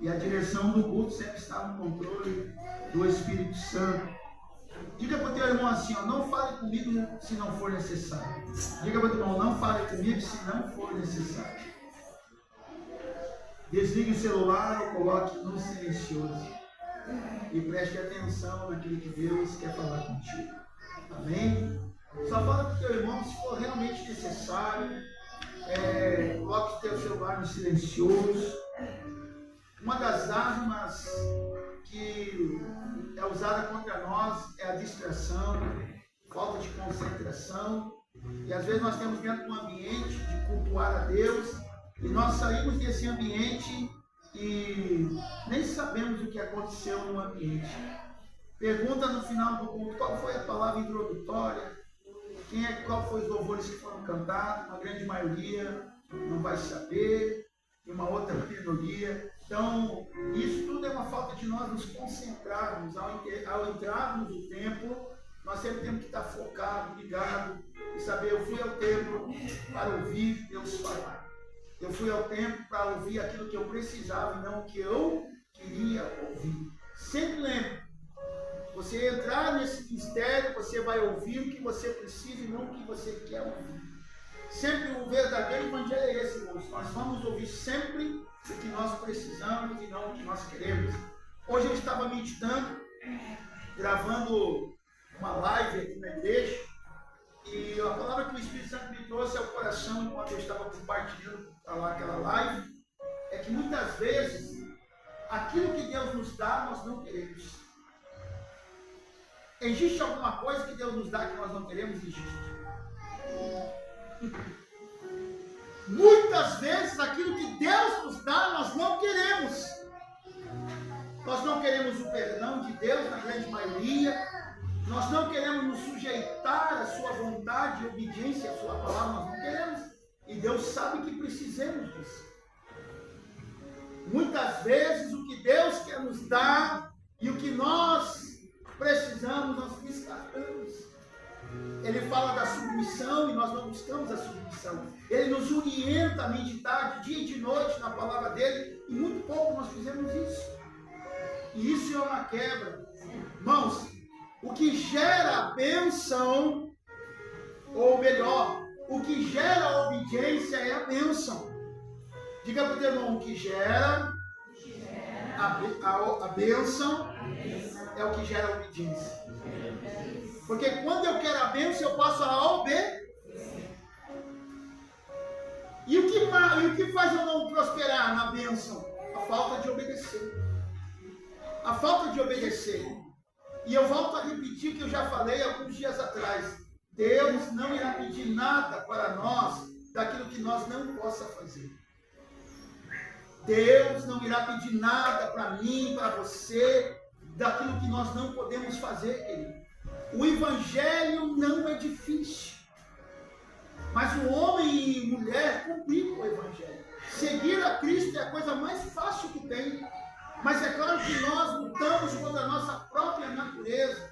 E a direção do culto sempre está no controle do Espírito Santo. Diga para o teu irmão assim, ó, não fale comigo se não for necessário. Diga para o teu irmão, não fale comigo se não for necessário. Desligue o celular ou coloque no silencioso. E preste atenção naquilo que Deus quer falar contigo. Amém? Só fala para o teu irmão se for realmente necessário. Coloque o teu celular no silencioso. Uma das armas que é usada contra nós é a distração, falta de concentração. E às vezes nós temos dentro de um ambiente de cultuar a Deus e nós saímos desse ambiente e nem sabemos o que aconteceu no ambiente. Pergunta no final do culto qual foi a palavra introdutória, qual foi os louvores que foram cantados. Uma grande maioria não vai saber, e uma outra minoria. Então, isso tudo é uma falta de nós nos concentrarmos. Ao entrarmos no templo, nós sempre temos que estar focado, ligado, e saber, eu fui ao templo para ouvir Deus falar. Eu fui ao templo para ouvir aquilo que eu precisava e não o que eu queria ouvir. Sempre lembre, você entrar nesse mistério, você vai ouvir o que você precisa e não o que você quer ouvir. Sempre o verdadeiro evangelho é esse, irmãos. Nós vamos ouvir sempre o que nós precisamos e não o que nós queremos. Hoje eu estava meditando, gravando uma live aqui na igreja, e a palavra que o Espírito Santo me trouxe ao coração enquanto eu estava compartilhando aquela live, é que muitas vezes aquilo que Deus nos dá, nós não queremos. Existe alguma coisa que Deus nos dá que nós não queremos? Existe. Muitas vezes aquilo que Deus nos dá, nós não queremos. Nós não queremos o perdão de Deus, na grande maioria. Nós não queremos nos sujeitar à sua vontade e obediência à sua palavra. Nós não queremos. E Deus sabe que precisamos disso. Muitas vezes o que Deus quer nos dar e o que nós precisamos, nós descartamos. Ele fala da submissão e nós não buscamos a submissão. Ele nos orienta a meditar de dia e de noite na palavra dele e muito pouco nós fizemos isso. E isso é uma quebra. Irmãos, o que gera a bênção, ou melhor, o que gera a obediência é a bênção. Diga para o teu irmão, o que gera a bênção é o que gera a obediência. Porque quando eu quero a bênção, eu passo a obedecer. E o que faz eu não prosperar na bênção? A falta de obedecer. A falta de obedecer. E eu volto a repetir o que eu já falei alguns dias atrás. Deus não irá pedir nada para nós daquilo que nós não possamos fazer. Deus não irá pedir nada para mim, para você, daquilo que nós não podemos fazer, querido. O evangelho não é difícil. Mas o homem e mulher cumprir com o evangelho. Seguir a Cristo é a coisa mais fácil que tem. Mas é claro que nós lutamos contra a nossa própria natureza.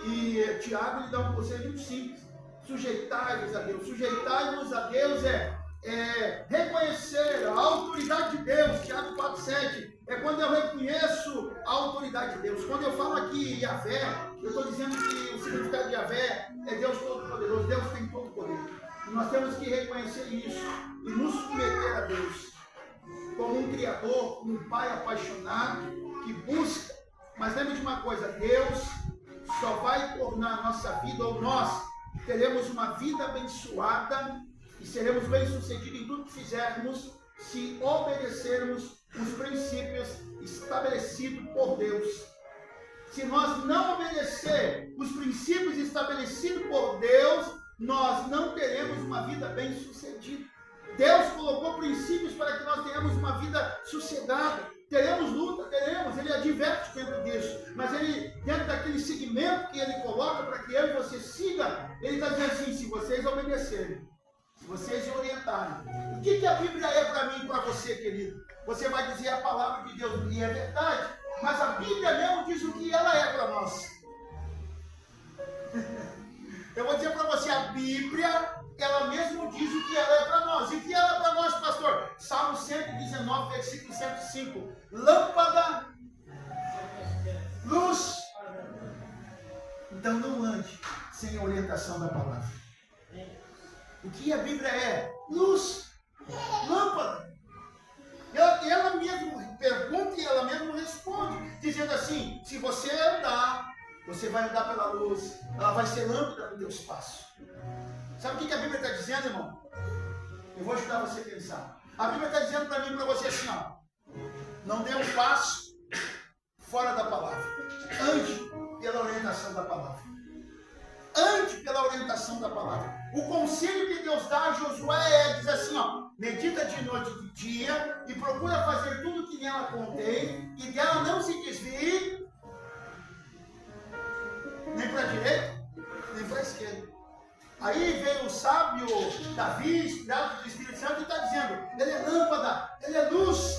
E Tiago lhe dá um conselho muito simples. Sujeitai-vos a Deus. Sujeitai-vos a Deus é reconhecer a autoridade de Deus. Tiago 4,7. É quando eu reconheço a autoridade de Deus. Quando eu falo aqui Yahvé, eu estou dizendo que o significado de Yahvé é Deus Todo-Poderoso. Deus tem todo o poder. E nós temos que reconhecer isso e nos submeter a Deus. Como um Criador, como um Pai apaixonado que busca. Mas lembre de uma coisa, Deus só vai tornar a nossa vida, ou nós teremos uma vida abençoada e seremos bem-sucedidos em tudo que fizermos se obedecermos os princípios estabelecidos por Deus. Se nós não obedecer os princípios estabelecidos por Deus, nós não teremos uma vida bem-sucedida. Deus colocou princípios para que nós tenhamos uma vida sossegada. Teremos luta, teremos, ele adverte dentro disso. Mas ele, dentro daquele segmento que ele coloca para que eu e você siga, ele está dizendo assim, se vocês obedecerem, se vocês se orientarem. O que a Bíblia é para mim e para você, querido? Você vai dizer a palavra de Deus, e é verdade. Mas a Bíblia mesmo diz o que ela é para nós. Eu vou dizer para você, a Bíblia ela mesmo diz o que ela é para nós. E o que ela é para nós, pastor? Salmo 119, versículo 105. Lâmpada, luz. Então não ande sem a orientação da palavra. O que a Bíblia é? Luz, lâmpada. Ela mesmo pergunta e ela mesmo responde, dizendo assim: se você andar, você vai andar pela luz, ela vai ser lâmpada no teu espaço. Sabe o que a Bíblia está dizendo, irmão? Eu vou ajudar você a pensar. A Bíblia está dizendo para mim e para você assim, ó: não dê um passo fora da palavra. Ande pela orientação da palavra. Ande pela orientação da palavra. O conselho que Deus dá a Josué diz assim, ó: medita de noite e de dia e procura fazer tudo que nela contém e dela não se desvie nem para a direita, nem para a esquerda. Aí veio o sábio Davi, inspirado pelo Espírito Santo, e está dizendo: ele é lâmpada, ele é luz.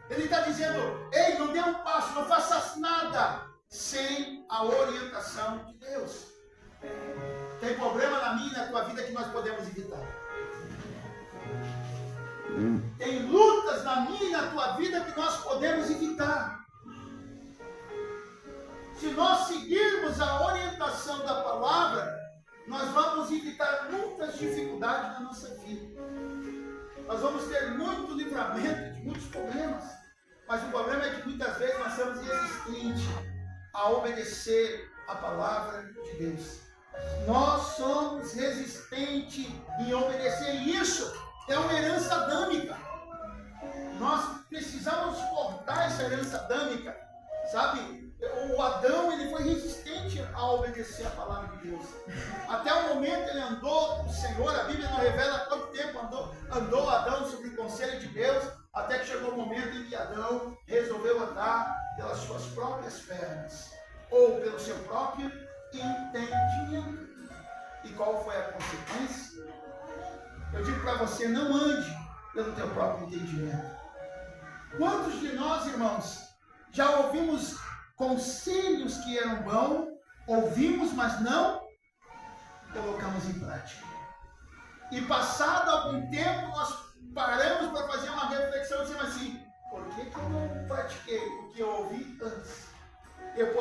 Ele está dizendo: ei, não dê um passo, não faças nada sem a orientação de Deus. Tem problema na minha e na tua vida que nós podemos evitar. Tem lutas na minha e na tua vida que nós podemos evitar. Se nós seguirmos a orientação da palavra, nós vamos evitar muitas dificuldades na nossa vida. Nós vamos ter muito livramento de muitos problemas. Mas o problema é que muitas vezes nós somos resistentes a obedecer a palavra de Deus. Nós somos resistentes em obedecer. Isso é uma herança adâmica. Nós precisamos cortar essa herança adâmica. Sabe? O Adão, ele foi resistente a obedecer a palavra de Deus. Até o momento ele andou com o Senhor. A Bíblia não revela quanto tempo andou Adão sob o conselho de Deus, até que chegou o momento em que Adão resolveu andar pelas suas próprias pernas, ou pelo seu próprio entendimento. E qual foi a consequência? Eu digo para você: não ande pelo teu próprio entendimento. Quantos de nós, irmãos, já ouvimos conselhos que eram bons, ouvimos, mas não colocamos em prática? E passado algum tempo, nós paramos para fazer uma reflexão e dizemos assim: por que eu não pratiquei o que eu ouvi antes? Eu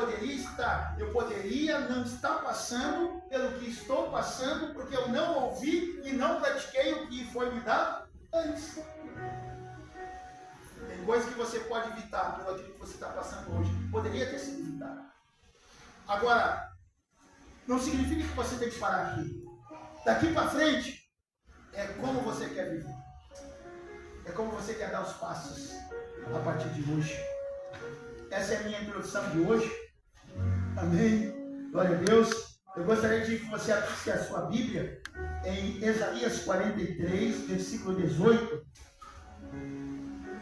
poderia não estar passando pelo que estou passando, porque eu não ouvi e não pratiquei o que foi me dado antes. Tem coisas que você pode evitar pelo que você está passando hoje. Poderia ter sido evitado. Agora, não significa que você tem que parar aqui. Daqui para frente, é como você quer viver. É como você quer dar os passos a partir de hoje. Essa é a minha introdução de hoje. Amém. Glória a Deus. Eu gostaria de que você abrisse a sua Bíblia em Isaías 43, versículo 18.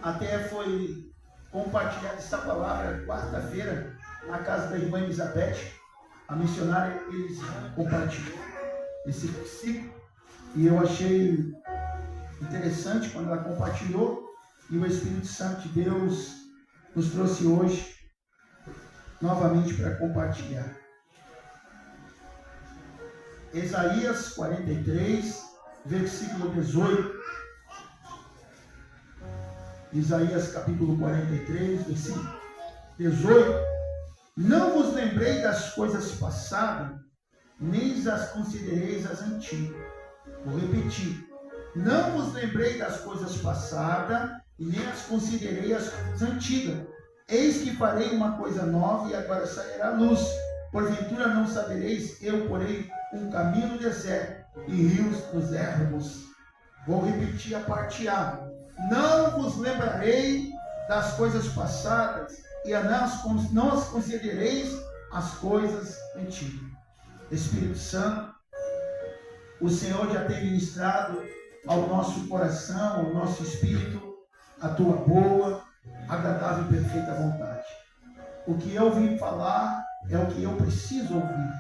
Até foi compartilhada essa palavra quarta-feira na casa da irmã Elizabeth. A missionária, eles compartilhou esse versículo. E eu achei interessante quando ela compartilhou. E o Espírito Santo de Deus nos trouxe hoje novamente para compartilhar. Isaías 43, versículo 18. Isaías capítulo 43, versículo 18. Não vos lembrei das coisas passadas, nem as considereis as antigas. Vou repetir. Não vos lembrei das coisas passadas, e nem as considerei as coisas antigas. Eis que farei uma coisa nova, e agora sairá a luz. Porventura não sabereis, eu porei um caminho no deserto, e rios nos ermos. Vou repetir a parte A. Não vos lembrarei das coisas passadas, e não as considereis as coisas antigas. Espírito Santo, o Senhor já tem ministrado ao nosso coração, ao nosso espírito, a tua boa, agradável e perfeita vontade. O que eu vim falar é o que eu preciso ouvir.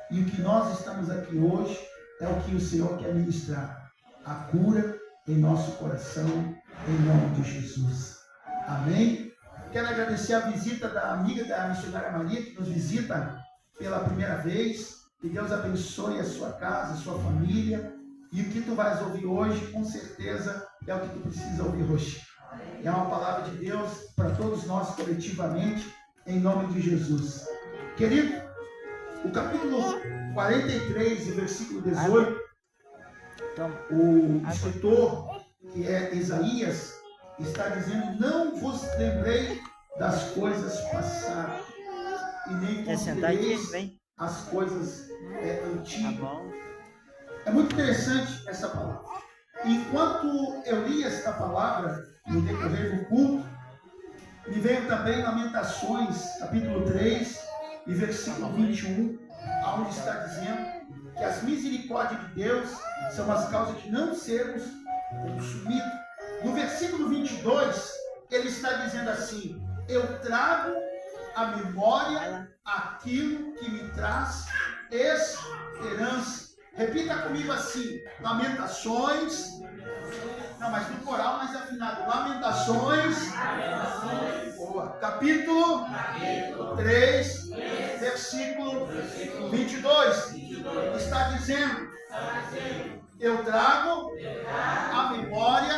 E o que nós estamos aqui hoje é o que o Senhor quer ministrar. A cura em nosso coração, em nome de Jesus. Amém? Quero agradecer a visita da amiga da missionária Maria, que nos visita pela primeira vez. Que Deus abençoe a sua casa, a sua família. E o que tu vais ouvir hoje, com certeza, é o que tu precisa ouvir hoje. É uma palavra de Deus para todos nós coletivamente, em nome de Jesus. Querido, o capítulo 43, versículo 18, o escritor, que é Isaías, está dizendo: não vos lembrei das coisas passadas, e nem considereis as coisas antigas. É muito interessante essa palavra. Enquanto eu li esta palavra no decorrer do culto, me veio também Lamentações, capítulo 3, e versículo 21, onde está dizendo que as misericórdias de Deus são as causas de não sermos consumidos. No versículo 22, ele está dizendo assim: eu trago à memória aquilo que me traz esperança. Repita comigo assim: Lamentações. Não, mas no coral mais afinado. Lamentações. Boa. Capítulo 3, versículo 22. Está dizendo: eu trago à memória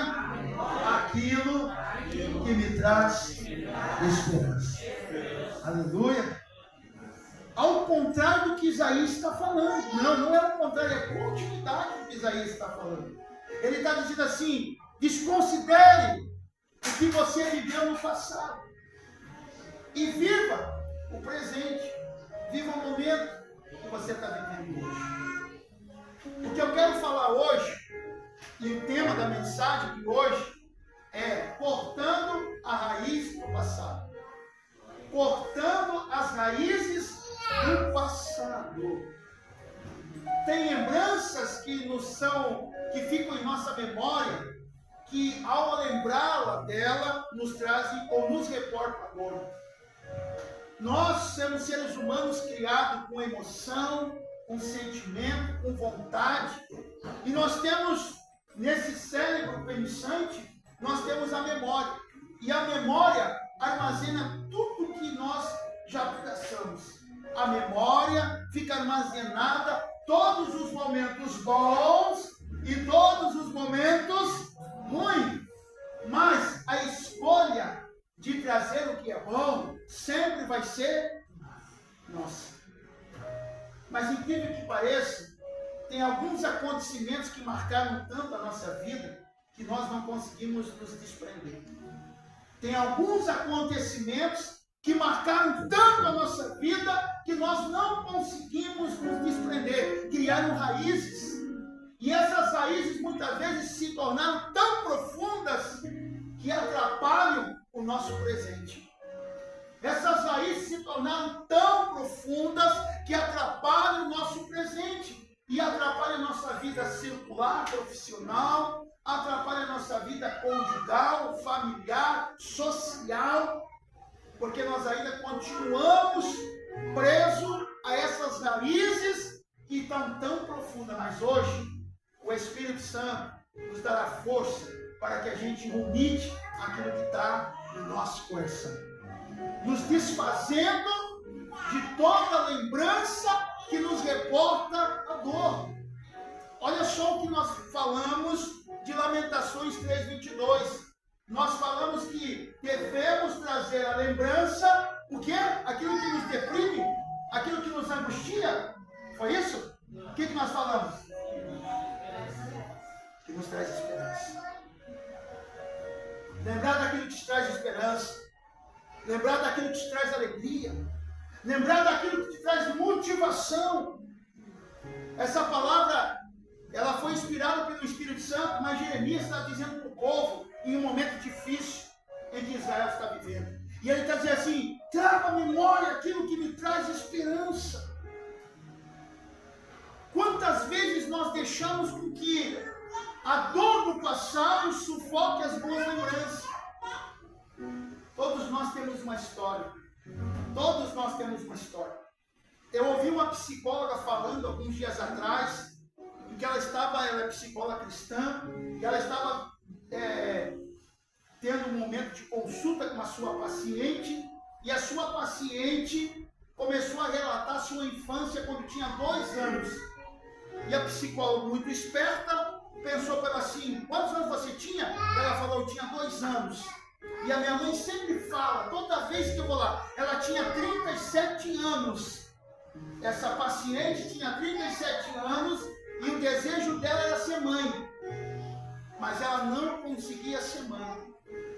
aquilo que me traz esperança. Aleluia. Ao contrário do que Isaías está falando. Não é o contrário, é a continuidade do que Isaías está falando. Ele está dizendo assim: desconsidere o que você viveu no passado e viva o presente. Viva o momento que você está vivendo hoje. O que eu quero falar hoje, e o tema da mensagem de hoje, é cortando a raiz do passado. Cortando as raízes do passado. Tem lembranças que ficam em nossa memória, que ao lembrá-la dela, nos trazem ou nos reportam a dor. Nós somos seres humanos criados com emoção, com sentimento, com vontade, e nós temos, nesse cérebro pensante, nós temos a memória. E a memória armazena tudo que nós já passamos. A memória fica armazenada todos os momentos bons e todos os momentos ruins. Mas a escolha de trazer o que é bom sempre vai ser nossa. Mas incrível que pareça, tem alguns acontecimentos que marcaram tanto a nossa vida que nós não conseguimos nos desprender. Tem alguns acontecimentos que marcaram tanto a nossa vida que nós não conseguimos nos desprender. Criaram raízes. E essas raízes muitas vezes se tornaram tão profundas que atrapalham o nosso presente. Essas raízes se tornaram tão profundas que atrapalham o nosso presente. E atrapalham a nossa vida circular, profissional, atrapalha a nossa vida conjugal, familiar, social, porque nós ainda continuamos presos a essas raízes que estão tão profundas. Mas hoje, o Espírito Santo nos dará força para que a gente vomite aquilo que está no nosso coração, nos desfazendo de toda lembrança que nos reporta a dor. Olha só o que nós falamos de Lamentações 3:22. Nós falamos que devemos trazer à lembrança o quê? Aquilo que nos deprime, aquilo que nos angustia. Foi isso? O que nós falamos? Que nos traz esperança. Lembrar daquilo que te traz esperança. Lembrar daquilo que te traz alegria. Lembrar daquilo que te traz motivação. Essa palavra, ela foi inspirada pelo Espírito Santo, mas Jeremias está dizendo para o povo em um momento difícil em que Israel está vivendo. E ele está dizendo assim: traga à memória aquilo que me traz esperança. Quantas vezes nós deixamos com que a dor do passado sufoque as boas lembranças? Todos nós temos uma história. Todos nós temos uma história. Eu ouvi uma psicóloga falando alguns dias atrás, em que ela é psicóloga cristã, e ela estava tendo um momento de consulta com a sua paciente, e a sua paciente começou a relatar sua infância quando tinha 2 anos. E a psicóloga, muito esperta, pensou para ela assim, quantos anos você tinha? Ela falou, eu tinha 2 anos. E a minha mãe sempre fala, toda vez que eu vou lá, ela tinha 37 anos. Essa paciente tinha 37 anos e o desejo dela era ser mãe. Mas ela não conseguia ser mãe.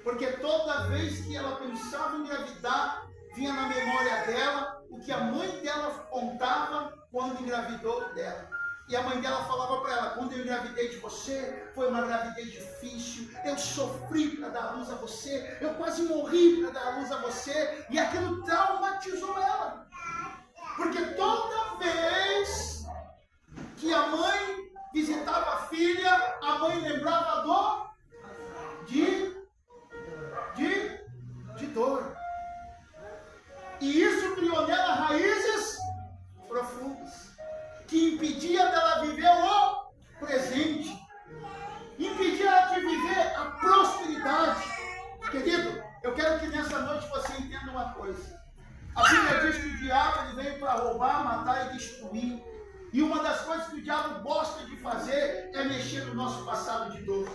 Porque toda vez que ela pensava em engravidar, vinha na memória dela o que a mãe dela contava quando engravidou dela. E a mãe dela falava para ela, quando eu engravidei de você, foi uma gravidez difícil, eu sofri para dar a luz a você, eu quase morri para dar a luz a você, e aquilo traumatizou ela. Porque toda vez que a mãe visitava a filha, a mãe lembrava de dor. E isso criou nela raízes profundas, que impedia dela viver o presente, impedia ela de viver a prosperidade. Querido, eu quero que nessa noite você entenda uma coisa. A Bíblia diz que o diabo ele veio para roubar, matar e destruir. E uma das coisas que o diabo gosta de fazer é mexer no nosso passado de dor.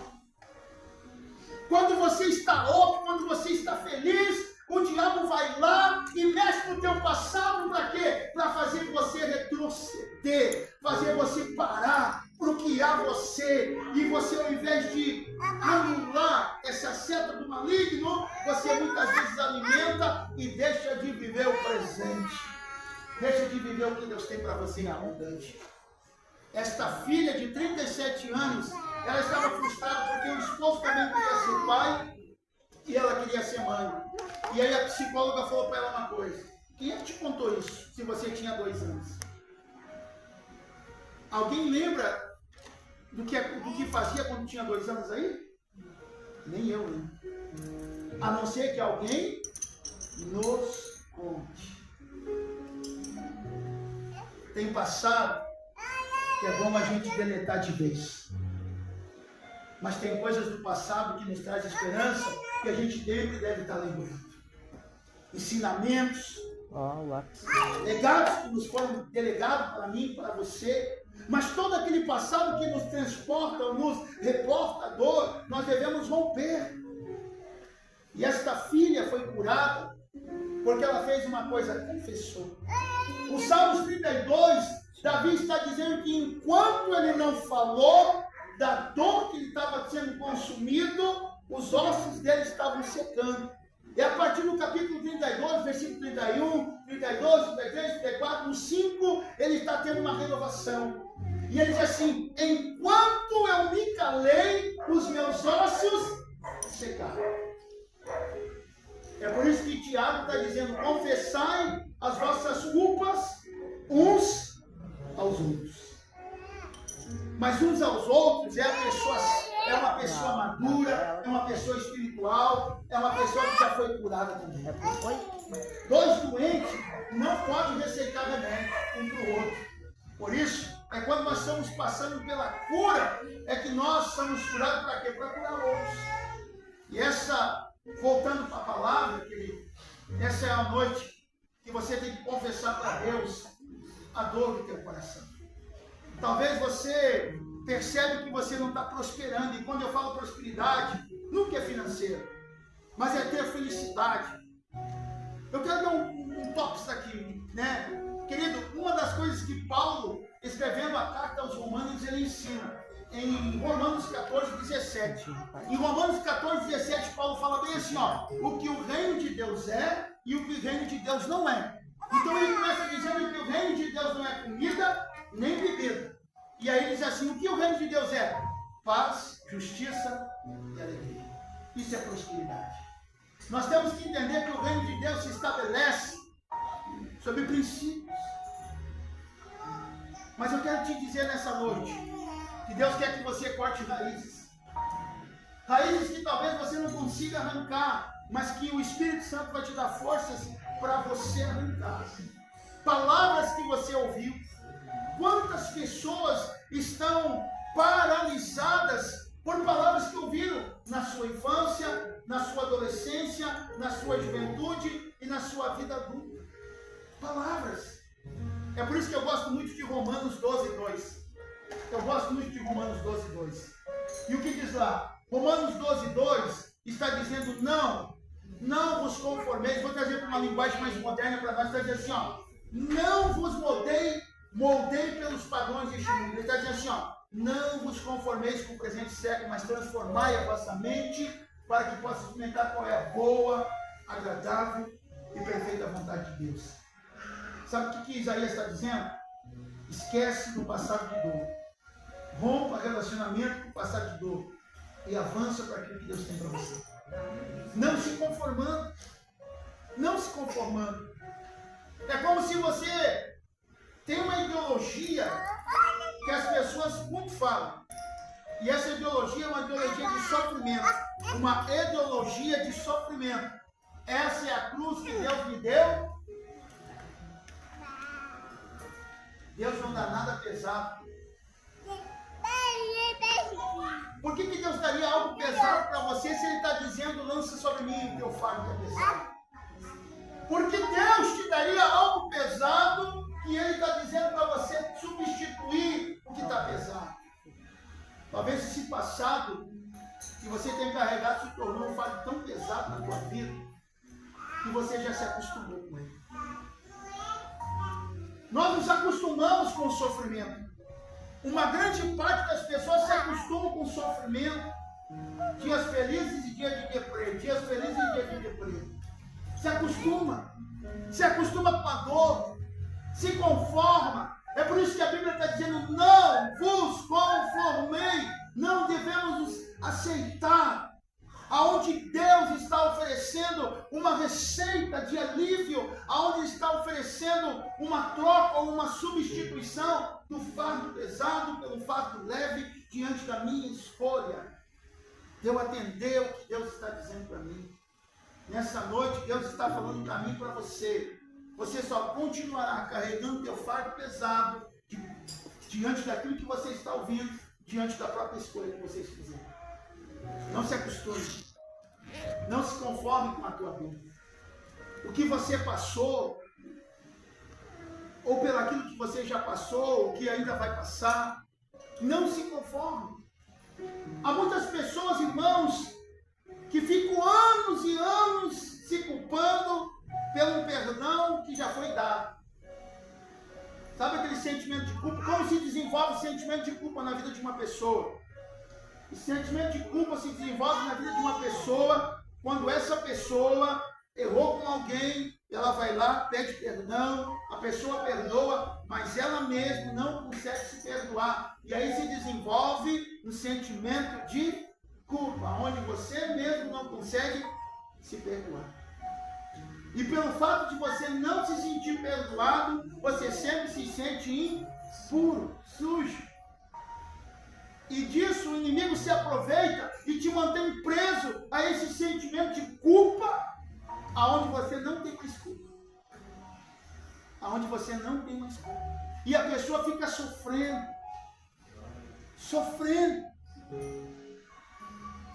Quando você está ótimo, quando você está feliz, o diabo vai lá e mexe no teu passado para quê? Para fazer você retroceder, fazer você parar, bloquear você. E você, ao invés de anular essa seta do maligno, você muitas vezes alimenta e deixa de viver o presente. Deixa de viver o que Deus tem para você em abundante. Esta filha de 37 anos, ela estava frustrada porque o esposo também queria ser pai e ela queria ser mãe. E aí a psicóloga falou para ela uma coisa. Quem é que te contou isso, se você tinha 2 anos? Alguém lembra do que fazia quando tinha 2 anos aí? Nem eu, né? A não ser que alguém nos conte. Tem passado que é bom a gente deletar de vez. Mas tem coisas do passado que nos traz esperança que a gente sempre deve estar lembrando. Ensinamentos, legados que nos foram delegados para mim, para você. Mas todo aquele passado que nos transporta, nos reporta a dor, nós devemos romper. E esta filha foi curada porque ela fez uma coisa, confessou. O Salmos 32, Davi está dizendo que enquanto ele não falou da dor que ele estava sendo consumido, os ossos dele estavam secando. E a partir do capítulo 32, versículo 31, 32, 33, 34, no 5, ele está tendo uma renovação. E ele diz assim, enquanto eu me calei, os meus ossos secaram. É por isso que Tiago está dizendo, confessai as vossas culpas uns aos outros. Mas uns aos outros é uma pessoa madura, é uma pessoa espiritual, é uma pessoa que já foi curada também. 2 doentes não podem receitar remédio um para o outro. Por isso, é quando nós estamos passando pela cura, é que nós somos curados para quê? Para curar outros. E voltando para a palavra, querido, essa é a noite que você tem que confessar para Deus a dor do teu coração. Talvez você percebe que você não está prosperando. E quando eu falo prosperidade, nunca é financeiro, mas é ter felicidade. Eu quero dar um toque aqui, né? Querido, uma das coisas que Paulo, escrevendo a carta aos Romanos, ele ensina. Em Romanos 14, 17. Em Romanos 14, 17, Paulo fala bem assim, ó. O que o reino de Deus é e o que o reino de Deus não é. Então ele começa dizendo que o reino de Deus não é comida, nem bebida. E aí ele diz assim, o que o reino de Deus é? Paz, justiça e alegria. Isso é prosperidade. Nós temos que entender que o reino de Deus se estabelece sobre princípios. Mas eu quero te dizer nessa noite, que Deus quer que você corte raízes. Raízes que talvez você não consiga arrancar, mas que o Espírito Santo vai te dar forças para você arrancar. Palavras que você ouviu. Quantas pessoas estão paralisadas por palavras que ouviram na sua infância, na sua adolescência, na sua juventude e na sua vida adulta? Palavras. É por isso que eu gosto muito de Romanos 12, 2. Eu gosto muito de Romanos 12, 2. E o que diz lá? Romanos 12, 2 está dizendo não vos conformeis. Vou trazer para uma linguagem mais moderna para nós. Está dizendo assim, ó, não vos moldei pelos padrões deste mundo. Ele está dizendo assim, ó, não vos conformeis com o presente século, mas transformai a vossa mente para que possa experimentar qual é a boa, agradável e perfeita vontade de Deus. Sabe o que Isaías está dizendo? Esquece do passado de dor. Rompa relacionamento com o passado de dor e avança para aquilo que Deus tem para você. Não se conformando. Não se conformando. É como se você tem uma ideologia que as pessoas muito falam. E essa ideologia é uma ideologia de sofrimento. Uma ideologia de sofrimento. Essa é a cruz que Deus me deu. Deus não dá nada pesado. Por que Deus daria algo pesado para você se Ele está dizendo, lança sobre mim o teu fardo que é pesado? Porque Deus te daria algo pesado e Ele está dizendo para você substituir o que está pesado. Talvez esse passado que você tem carregado se tornou um fardo tão pesado na tua vida que você já se acostumou com ele. Nós nos acostumamos com o sofrimento. Uma grande parte das pessoas se acostumam com o sofrimento. Dias felizes e dias de deprê. Dias felizes e dias de deprê. Se acostuma. Se acostuma com a dor. Se conforma. É por isso que a Bíblia está dizendo, não vos conformei. Não devemos nos aceitar. Aonde Deus está oferecendo uma receita de alívio, aonde está oferecendo uma troca ou uma substituição do fardo pesado pelo fardo leve diante da minha escolha. Eu atender o que Deus está dizendo para mim. Nessa noite Deus está falando para mim e para você. Você só continuará carregando teu fardo pesado diante daquilo que você está ouvindo, diante da própria escolha que vocês fizeram. Não se acostume. Não se conforme com a tua vida. O que você passou, ou pelo aquilo que você já passou, o que ainda vai passar, não se conforme. Há muitas pessoas, irmãos, que ficam anos e anos se culpando pelo perdão que já foi dado. Sabe aquele sentimento de culpa? Como se desenvolve o sentimento de culpa na vida de uma pessoa? O sentimento de culpa se desenvolve na vida de uma pessoa quando essa pessoa errou com alguém, ela vai lá, pede perdão, a pessoa perdoa, mas ela mesma não consegue se perdoar. E aí se desenvolve um sentimento de culpa, onde você mesmo não consegue se perdoar. E pelo fato de você não se sentir perdoado, você sempre se sente impuro, sujo. E disso o inimigo se aproveita e te mantém preso a esse sentimento de culpa, aonde você não tem mais culpa. Aonde você não tem mais culpa. E a pessoa fica sofrendo.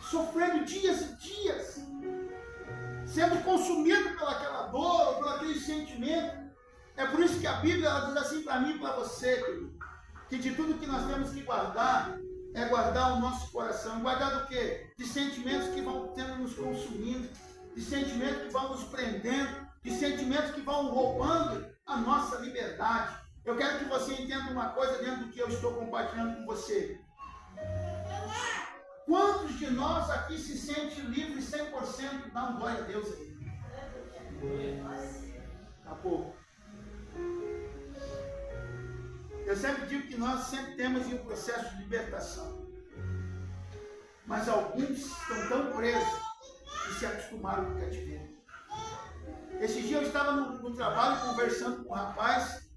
Sofrendo dias e dias. Sendo consumido pelaquela dor, ou por aquele sentimento. É por isso que a Bíblia ela diz assim para mim e para você, querido, que de tudo que nós temos que guardar, é guardar o nosso coração. Guardar do quê? De sentimentos que vão tendo nos consumindo, de sentimentos que vão nos prendendo, de sentimentos que vão roubando a nossa liberdade. Eu quero que você entenda uma coisa dentro do que eu estou compartilhando com você. Quantos de nós aqui se sente livre 100%? Dá um glória a Deus aí. Acabou. Eu sempre digo que nós sempre temos um processo de libertação. Mas alguns estão tão presos que se acostumaram com o cativeiro. Esse dia eu estava no trabalho conversando com um rapaz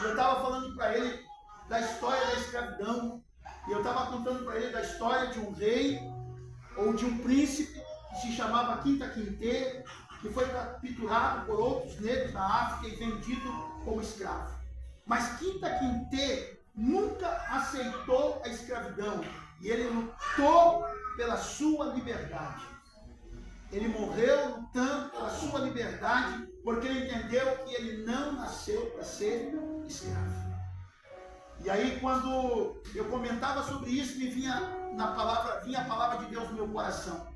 e eu estava falando para ele da história da escravidão. E eu estava contando para ele da história de um rei ou de um príncipe que se chamava Quinta Quintê, que foi capturado por outros negros na África e vendido como escravo. Mas Quinta Quintê nunca aceitou a escravidão e ele lutou pela sua liberdade. Ele morreu lutando pela sua liberdade porque ele entendeu que ele não nasceu para ser escravo. E aí quando eu comentava sobre isso, me vinha vinha a palavra de Deus no meu coração.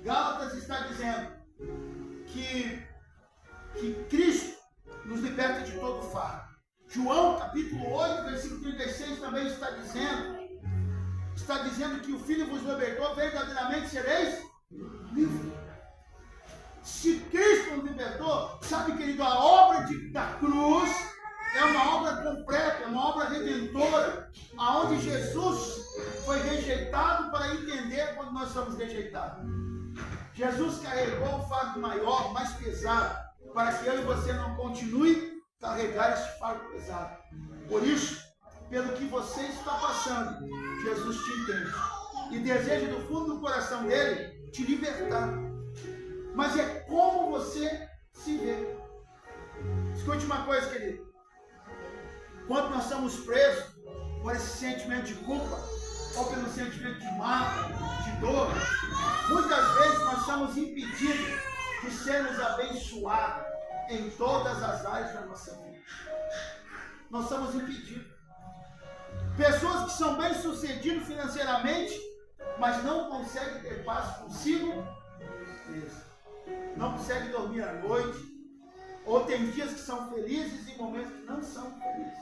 Gálatas está dizendo que Cristo nos liberta de todo fardo. João, capítulo 8, versículo 36, também está dizendo que o Filho vos libertou, verdadeiramente sereis livres. Se Cristo nos libertou, sabe, querido, a obra da cruz é uma obra completa, é uma obra redentora, aonde Jesus foi rejeitado para entender quando nós somos rejeitados. Jesus carregou o fardo maior, mais pesado, para que eu e você não continue a carregar esse fardo pesado. Por isso, pelo que você está passando, Jesus te entende e deseja do fundo do coração dele te libertar. Mas é como você se vê. Escute uma coisa, querido. Quando nós somos presos por esse sentimento de culpa, ou pelo sentimento de mágoa, de dor, muitas vezes nós somos impedidos de sermos abençoados em todas as áreas da nossa vida. Nós somos impedidos. Pessoas que são bem-sucedidas financeiramente, mas não conseguem ter paz consigo mesmo. Não conseguem dormir à noite, ou tem dias que são felizes e momentos que não são felizes.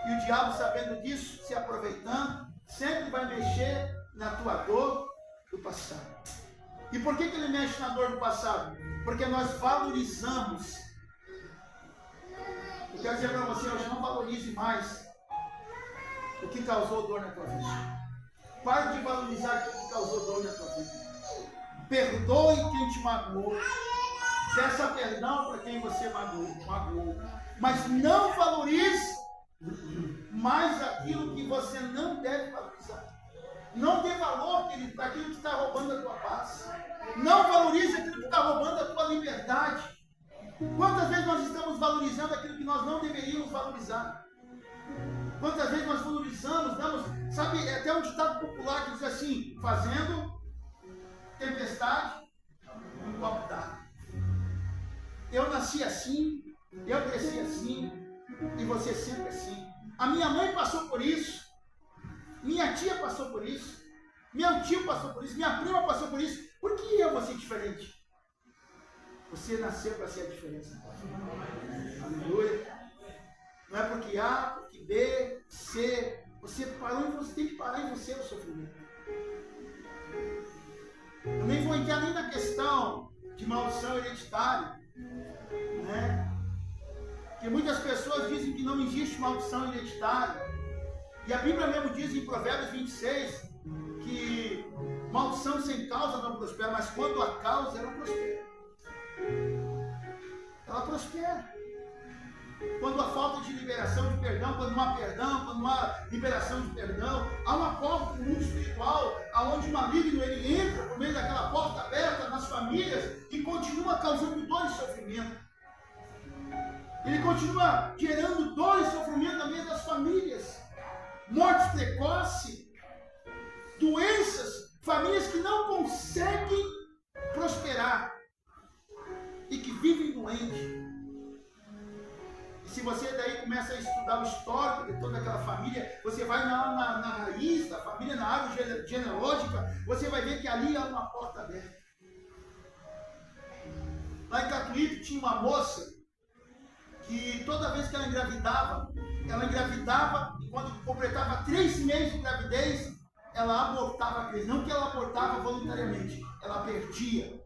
E o diabo, sabendo disso, se aproveitando, sempre vai mexer na tua dor do passado. E por que ele mexe na dor do passado? Porque nós valorizamos. Eu quero dizer para você, hoje não valorize mais o que causou dor na tua vida. Pare de valorizar aquilo que causou dor na tua vida. Perdoe quem te magoou. Peça perdão para quem você magoou. Mas não valorize mais aquilo que você não deve valorizar. Não dê valor, querido, para aquilo que está roubando a tua paz. Não valorize aquilo que está roubando a tua liberdade. Quantas vezes nós estamos valorizando aquilo que nós não deveríamos valorizar? Quantas vezes nós valorizamos, damos, sabe, é até um ditado popular que diz assim: fazendo tempestade, um copo d'água. Eu nasci assim, eu cresci assim, e você sempre assim. A minha mãe passou por isso, minha tia passou por isso, meu tio passou por isso, minha prima passou por isso. Por que eu vou ser diferente? Você nasceu para ser a diferença. Aleluia. Não é porque A, porque B, C. Você parou e você tem que parar em você o sofrimento. Eu nem vou entrar nem na questão de maldição hereditária, né? Porque muitas pessoas dizem que não existe maldição hereditária. E a Bíblia mesmo diz em Provérbios 26 que maldição sem causa não prospera, mas quando há causa, ela prospera. Ela prospera. Quando há falta de liberação de perdão, quando não há perdão, quando não há liberação de perdão, há uma porta no mundo espiritual, onde o maligno ele entra por meio daquela porta aberta nas famílias e continua causando dor e sofrimento. Ele continua gerando dor e sofrimento no meio das famílias. Mortes precoces, doenças, famílias que não conseguem prosperar e que vivem doentes. E se você daí começa a estudar o histórico de toda aquela família, você vai na raiz da família, na árvore genealógica, você vai ver que ali há uma porta aberta. Lá em Catuípe tinha uma moça que toda vez que ela engravidava e quando completava 3 meses de gravidez, ela abortava a criança. Não que ela abortava voluntariamente, ela perdia.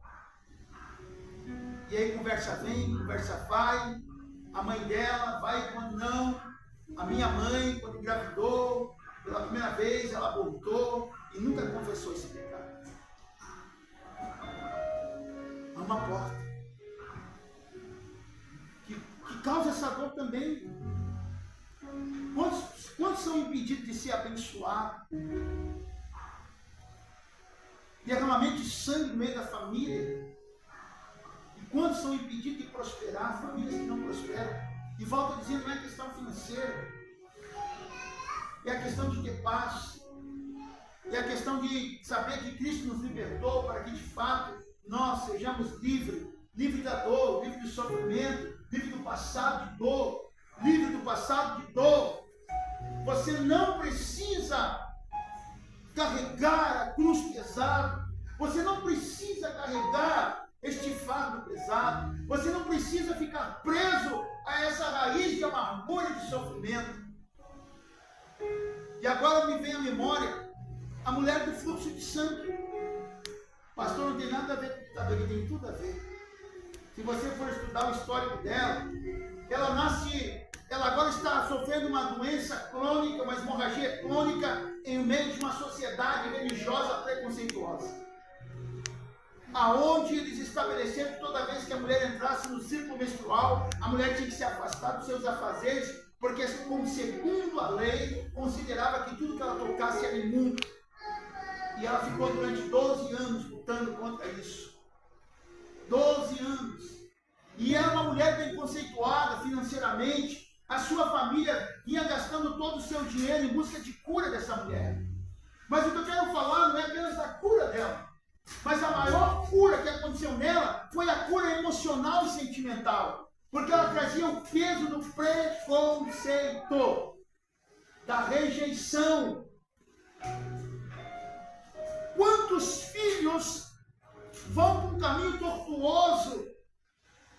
E aí conversa vem, conversa vai. A mãe dela vai quando não. A minha mãe, quando engravidou, pela primeira vez, ela abortou e nunca confessou esse pecado. Há uma porta que causa essa dor também. Quantos são impedidos de ser abençoados? Derramamento de sangue no meio da família. Quantos são impedidos de prosperar? Famílias que não prosperam. E volto a dizer, não é questão financeira. É a questão de ter paz. É a questão de saber que Cristo nos libertou para que de fato nós sejamos livres. Livres da dor, livres do sofrimento, livres do passado de dor. Livre do passado de dor. Você não precisa carregar a cruz pesada. Você não precisa carregar este fardo pesado. Você não precisa ficar preso a essa raiz de amargura e de sofrimento. E agora me vem à memória a mulher do fluxo de sangue. Pastor, não tem nada a ver com o que está bem, tem tudo a ver. Se você for estudar o histórico dela, ela agora está sofrendo uma doença crônica, uma hemorragia crônica, em meio de uma sociedade religiosa preconceituosa. Aonde eles estabeleceram que toda vez que a mulher entrasse no círculo menstrual, a mulher tinha que se afastar dos seus afazeres, porque segundo a lei, considerava que tudo que ela tocasse era imundo. E ela ficou durante 12 anos lutando contra isso. 12 anos. E era uma mulher bem conceituada financeiramente. A sua família vinha gastando todo o seu dinheiro em busca de cura dessa mulher. Mas o que eu quero falar não é apenas da cura dela. Mas a maior cura que aconteceu nela foi a cura emocional e sentimental. Porque ela trazia o peso do preconceito, da rejeição. Quantos filhos vão para um caminho tortuoso?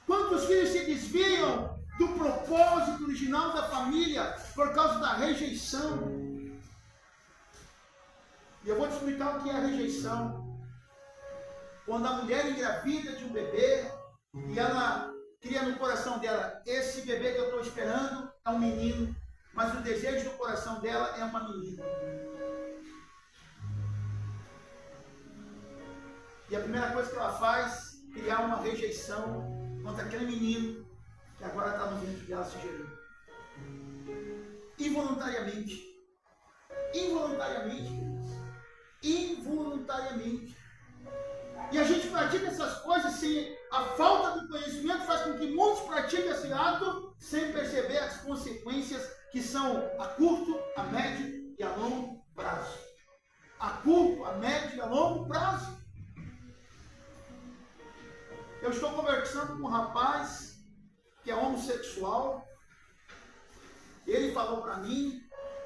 Quantos filhos se desviam do propósito original da família por causa da rejeição? E eu vou te explicar o que é a rejeição. Quando a mulher engravida de um bebê e ela cria no coração dela, esse bebê que eu estou esperando é um menino, mas o desejo do coração dela é uma menina. E a primeira coisa que ela faz é criar uma rejeição contra aquele menino que agora está no ventre dela se gerando. Involuntariamente. Involuntariamente, queridos. Involuntariamente. E a gente pratica essas coisas sem a falta do conhecimento, faz com que muitos pratiquem esse ato sem perceber as consequências que são a curto, a médio e a longo prazo. A curto, a médio e a longo prazo. Eu estou conversando com um rapaz que é homossexual. Ele falou para mim,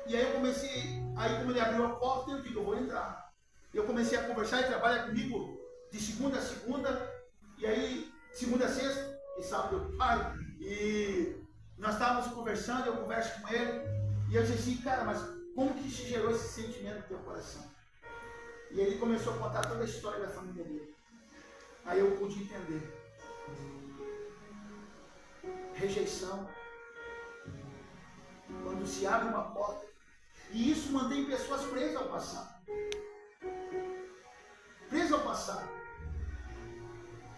e aí eu comecei, como ele abriu a porta, eu digo, eu vou entrar. Eu comecei a conversar, ele trabalha comigo de segunda a segunda, e aí segunda a sexta, e sábado eu paro, e nós estávamos conversando, eu converso com ele, e eu disse assim, cara, mas como que se gerou esse sentimento no teu coração? E ele começou a contar toda a história da família dele. Aí eu pude entender. Rejeição. Quando se abre uma porta. E isso mantém pessoas presas ao passado. Presas ao passado.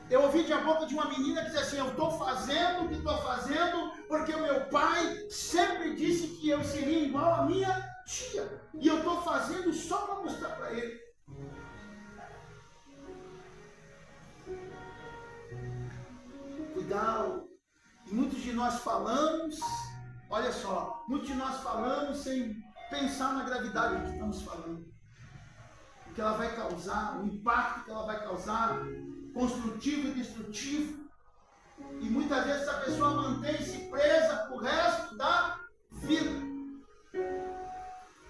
Eu ouvi de a boca de uma menina que diz assim, eu estou fazendo o que estou fazendo porque o meu pai sempre disse que eu seria igual à minha tia. E eu estou fazendo só para mostrar para ele. Cuidado. E muitos de nós falamos, olha só, muitos de nós falamos sem pensar na gravidade do que estamos falando. O que ela vai causar, o impacto que ela vai causar, construtivo e destrutivo. E muitas vezes essa pessoa mantém-se presa para o resto da vida.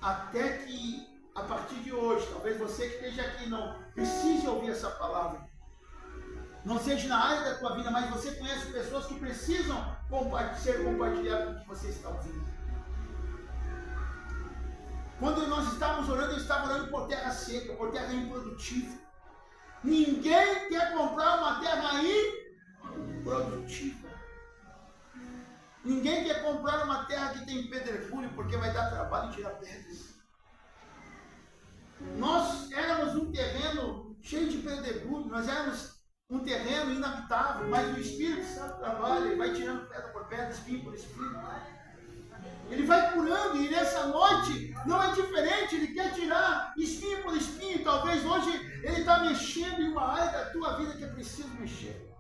Até que, a partir de hoje, talvez você que esteja aqui não precise ouvir essa palavra. Não seja na área da tua vida, mas você conhece pessoas que precisam ser compartilhadas com o que você está ouvindo. Quando nós estávamos orando, eu estava orando por terra seca, por terra improdutiva. Ninguém quer comprar uma terra improdutiva. Ninguém quer comprar uma terra que tem pedregulho, porque vai dar trabalho tirar pedras. Nós éramos um terreno cheio de pedregulho, nós éramos um terreno inabitável, mas o Espírito Santo trabalha, ele vai tirando pedra por pedra, espinho por espinho. Ele vai curando, e nessa noite não é diferente, ele quer tirar espinho por espinho. Talvez hoje ele está mexendo em uma área da tua vida que é preciso mexer.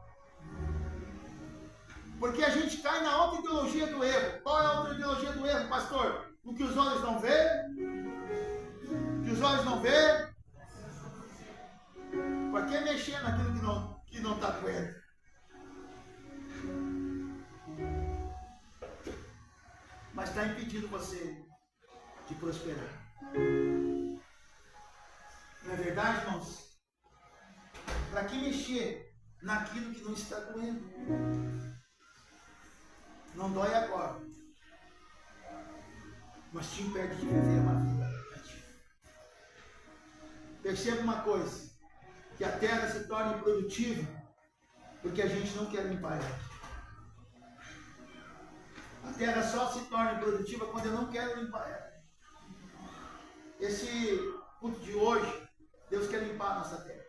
Porque a gente cai na outra ideologia do erro. Qual é a outra ideologia do erro, pastor? O que os olhos não vê? O que os olhos não vê? Para que mexer naquilo que não está coerente? Mas está impedindo você de prosperar. verdade, irmãos, para que mexer naquilo que não está doendo? Não dói agora, mas te impede de viver uma vida ativa. Perceba uma coisa, que a terra se torna improdutiva porque a gente não quer limpar ela. A terra só se torna improdutiva quando eu não quero limpar ela. Esse culto de hoje, Deus quer limpar a nossa terra.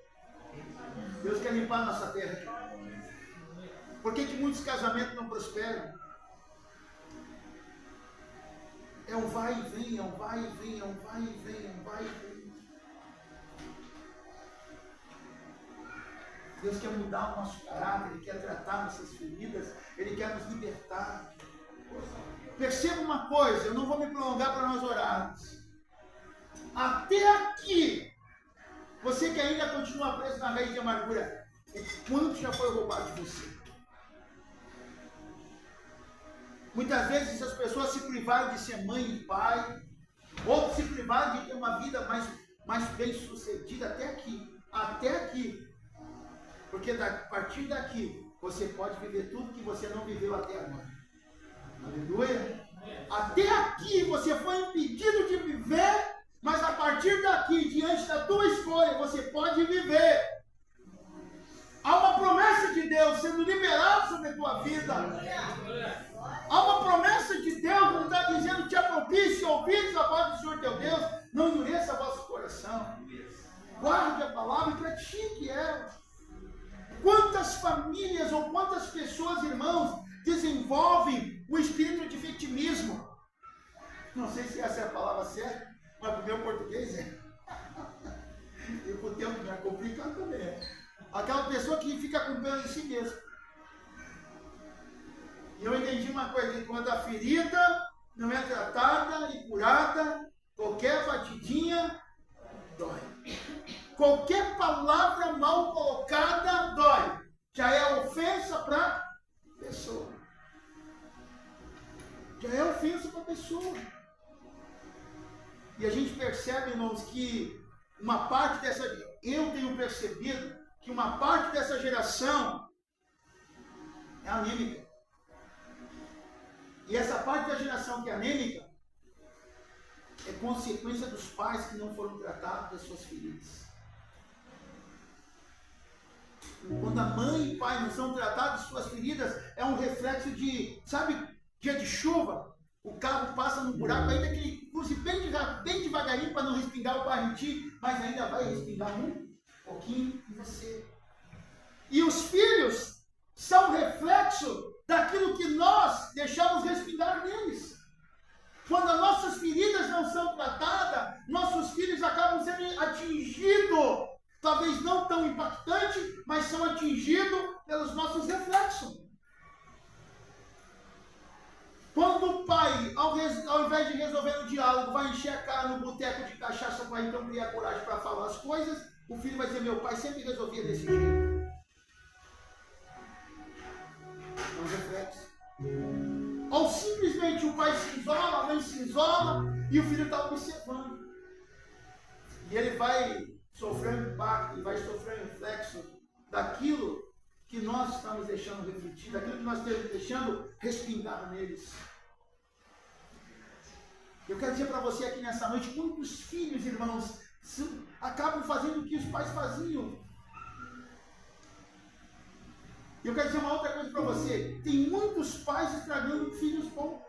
Deus quer limpar a nossa terra. Por que muitos casamentos não prosperam? É um vai e vem, é um vai e vem, é um vai e vem, é um vai e vem. Deus quer mudar o nosso caráter, Ele quer tratar nossas feridas, Ele quer nos libertar. Perceba uma coisa, eu não vou me prolongar para nós orarmos. Até aqui, você que ainda continua preso na raiz de amargura, quanto já foi roubado de você? Muitas vezes as pessoas se privaram de ser mãe e pai, outros se privaram de ter uma vida mais bem sucedida até aqui. Até aqui. Porque a partir daqui, você pode viver tudo que você não viveu até agora. Aleluia. Até aqui você foi impedido de viver, mas a partir daqui, diante da tua escolha, você pode viver. Há uma promessa de Deus sendo liberada sobre a tua vida. Há uma promessa de Deus, Ele está dizendo: te apropries, se ouvires a voz do Senhor teu Deus, não endureça vosso coração. Guarde a palavra e pratique ela. Quantas famílias ou quantas pessoas, irmãos, desenvolvem o espírito de vitimismo? Não sei se essa é a palavra certa, mas para o meu português é. E para o tempo já complicado também é. Aquela pessoa que fica com pena de si mesmo. E eu entendi uma coisa, que quando a ferida não é tratada e curada, qualquer batidinha dói. Qualquer palavra mal colocada dói. Já é ofensa para a pessoa. Já é ofensa para a pessoa. E a gente percebe, irmãos, que uma parte dessa... Eu tenho percebido que uma parte dessa geração é anêmica. E essa parte da geração que é anêmica é consequência dos pais que não foram tratados das suas feridas. Quando a mãe e o pai não são tratados de suas feridas, é um reflexo de, sabe, dia de chuva, o carro passa no buraco, ainda que ele cruze bem devagarinho para não respingar o barro em ti, mas ainda vai respingar um pouquinho em você. E os filhos são reflexo daquilo que nós deixamos respingar neles. Quando as nossas feridas não são tratadas, nossos filhos acabam sendo atingidos, talvez não tão impactante, mas são atingidos pelos nossos reflexos. Quando o pai, ao invés de resolver o diálogo, vai encher a cara no boteco de cachaça para então criar coragem para falar as coisas, o filho vai dizer: meu pai sempre resolvia desse jeito. É um reflexo. Ou simplesmente o pai se isola, a mãe se isola e o filho está observando. E ele vai sofrendo impacto, vai sofrendo reflexo daquilo que nós estamos deixando refletir, daquilo que nós estamos deixando respingar neles. Eu quero dizer para você aqui nessa noite, muitos filhos, irmãos, acabam fazendo o que os pais faziam. Eu quero dizer uma outra coisa para você. Tem muitos pais estragando filhos bons.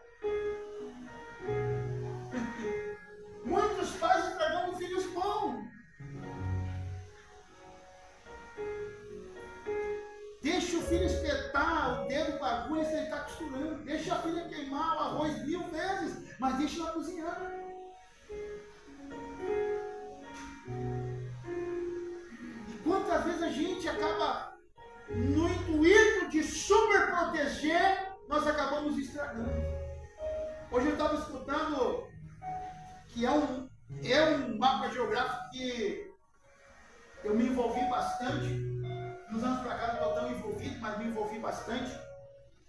Muitos pais estragando filhos bons. Deixa o filho espetar o dedo com a agulha se ele está costurando. Deixa a filha queimar o arroz 1000 vezes, mas deixa ela cozinhar. E quantas vezes a gente acaba, no intuito de super proteger, nós acabamos estragando. Hoje eu estava escutando que é um mapa geográfico que eu me envolvi bastante. Nos anos para cá não estou tão envolvido, mas me envolvi bastante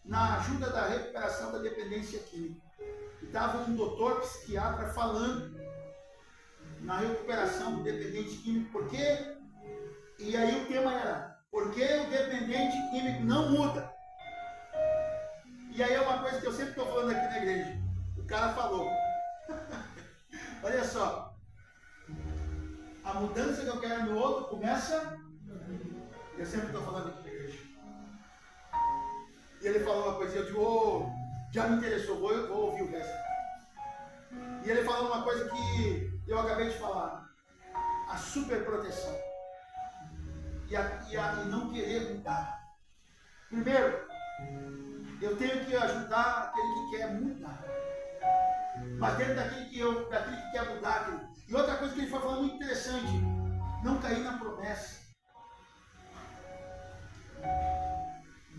na ajuda da recuperação da dependência química. E estava um doutor psiquiatra falando na recuperação do dependente químico. Por quê? E aí o tema era, por que o dependente químico não muda? E aí é uma coisa que eu sempre estou falando aqui na igreja. O cara falou, olha só, a mudança que eu quero no outro começa, eu sempre estou falando aqui na igreja. E ele falou uma coisa, eu digo, já me interessou, vou ouvir o resto. E ele falou uma coisa que eu acabei de falar, a superproteção. E não querer mudar. Primeiro, eu tenho que ajudar aquele que quer mudar. Mas dentro daquele que quer mudar. E outra coisa que ele foi falando muito interessante, não cair na promessa.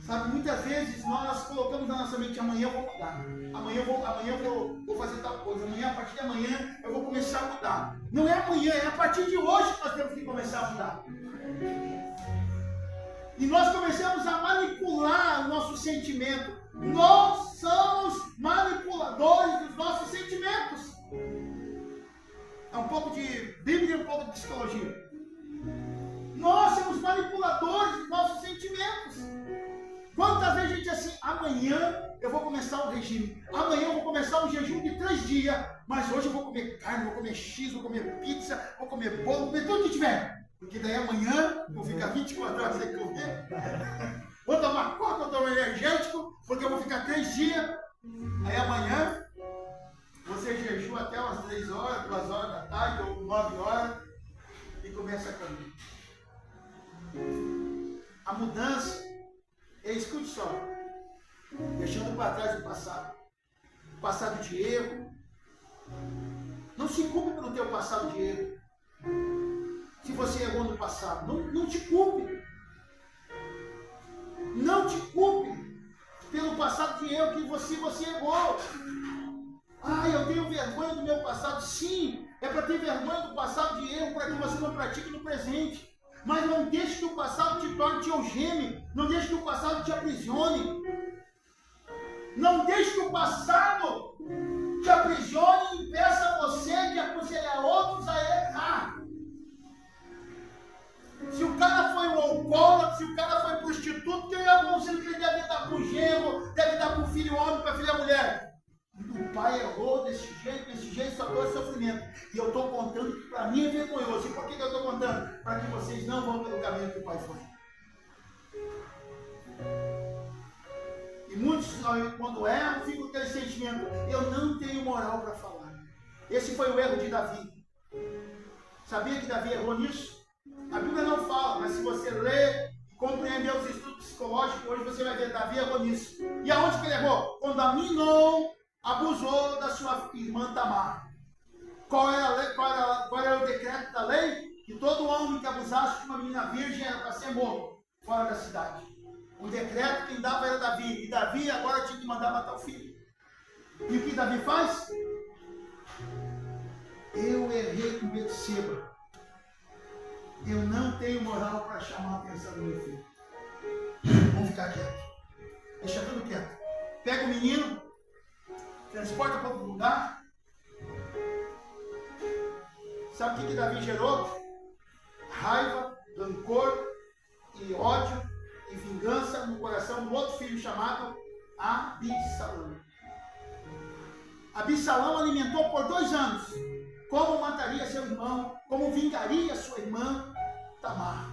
Sabe, muitas vezes nós colocamos na nossa mente, amanhã eu vou mudar. Amanhã eu vou fazer tal coisa. Amanhã, a partir de amanhã, eu vou começar a mudar. Não é amanhã, é a partir de hoje que nós temos que começar a mudar. E nós começamos a manipular o nosso sentimento. Nós somos manipuladores dos nossos sentimentos. É um pouco de Bíblia e um pouco de psicologia. Nós somos manipuladores dos nossos sentimentos. Quantas vezes a gente diz assim, amanhã eu vou começar um regime, amanhã eu vou começar um jejum de 3 dias, mas hoje eu vou comer carne, vou comer X, vou comer pizza, vou comer bolo, vou comer tudo que tiver. Porque daí amanhã vou ficar 24 horas sem comer. Vou tomar coca, vou tomar energético, porque eu vou ficar 3 dias. Aí amanhã você jejua até umas 3 horas, 2 horas da tarde, ou 9 horas, e começa a comer. A mudança, escute só, deixando para trás o passado de erro. Não se culpe pelo teu passado de erro. Se você errou no passado, não te culpe. Não te culpe pelo passado de erro que você errou. Ah, eu tenho vergonha do meu passado. Sim, é para ter vergonha do passado de erro, para que você não pratique no presente. Mas não deixe que o passado te torne, te algeme. Não deixe que o passado te aprisione. Não deixe que o passado te aprisione e impeça você de aconselhar outros a errar. Se o cara foi um alcoólatra, se o cara foi prostituto, quem é o conselho que ele deve dar para o genro, deve dar para o filho homem, para a filha mulher? O pai errou desse jeito, só trouxe sofrimento. E eu estou contando que para mim é vergonhoso. E por que eu estou contando? Para que vocês não vão pelo caminho que o pai foi. E muitos, quando erram, ficam com aquele sentimento, eu não tenho moral para falar. Esse foi o erro de Davi. Sabia que Davi errou nisso? A Bíblia não fala, mas se você ler e compreender os estudos psicológicos, hoje você vai ver Davi errou nisso. E aonde que ele errou? Quando Aminon abusou da sua irmã Tamar. Qual era o decreto da lei? Que todo homem que abusasse de uma menina virgem era para ser morto fora da cidade. O decreto quem dava era Davi. E Davi agora tinha que mandar matar o filho. E o que Davi faz? Eu errei com Betseba. Eu não tenho moral para chamar a atenção do meu filho. Vamos ficar quieto. Deixa tudo quieto. Pega o menino, transporta para outro lugar. Sabe o que Davi gerou? Raiva, rancor e ódio e vingança no coração do outro filho chamado Absalão. Absalão alimentou por 2 anos como mataria seu irmão, como vingaria sua irmã Tamar.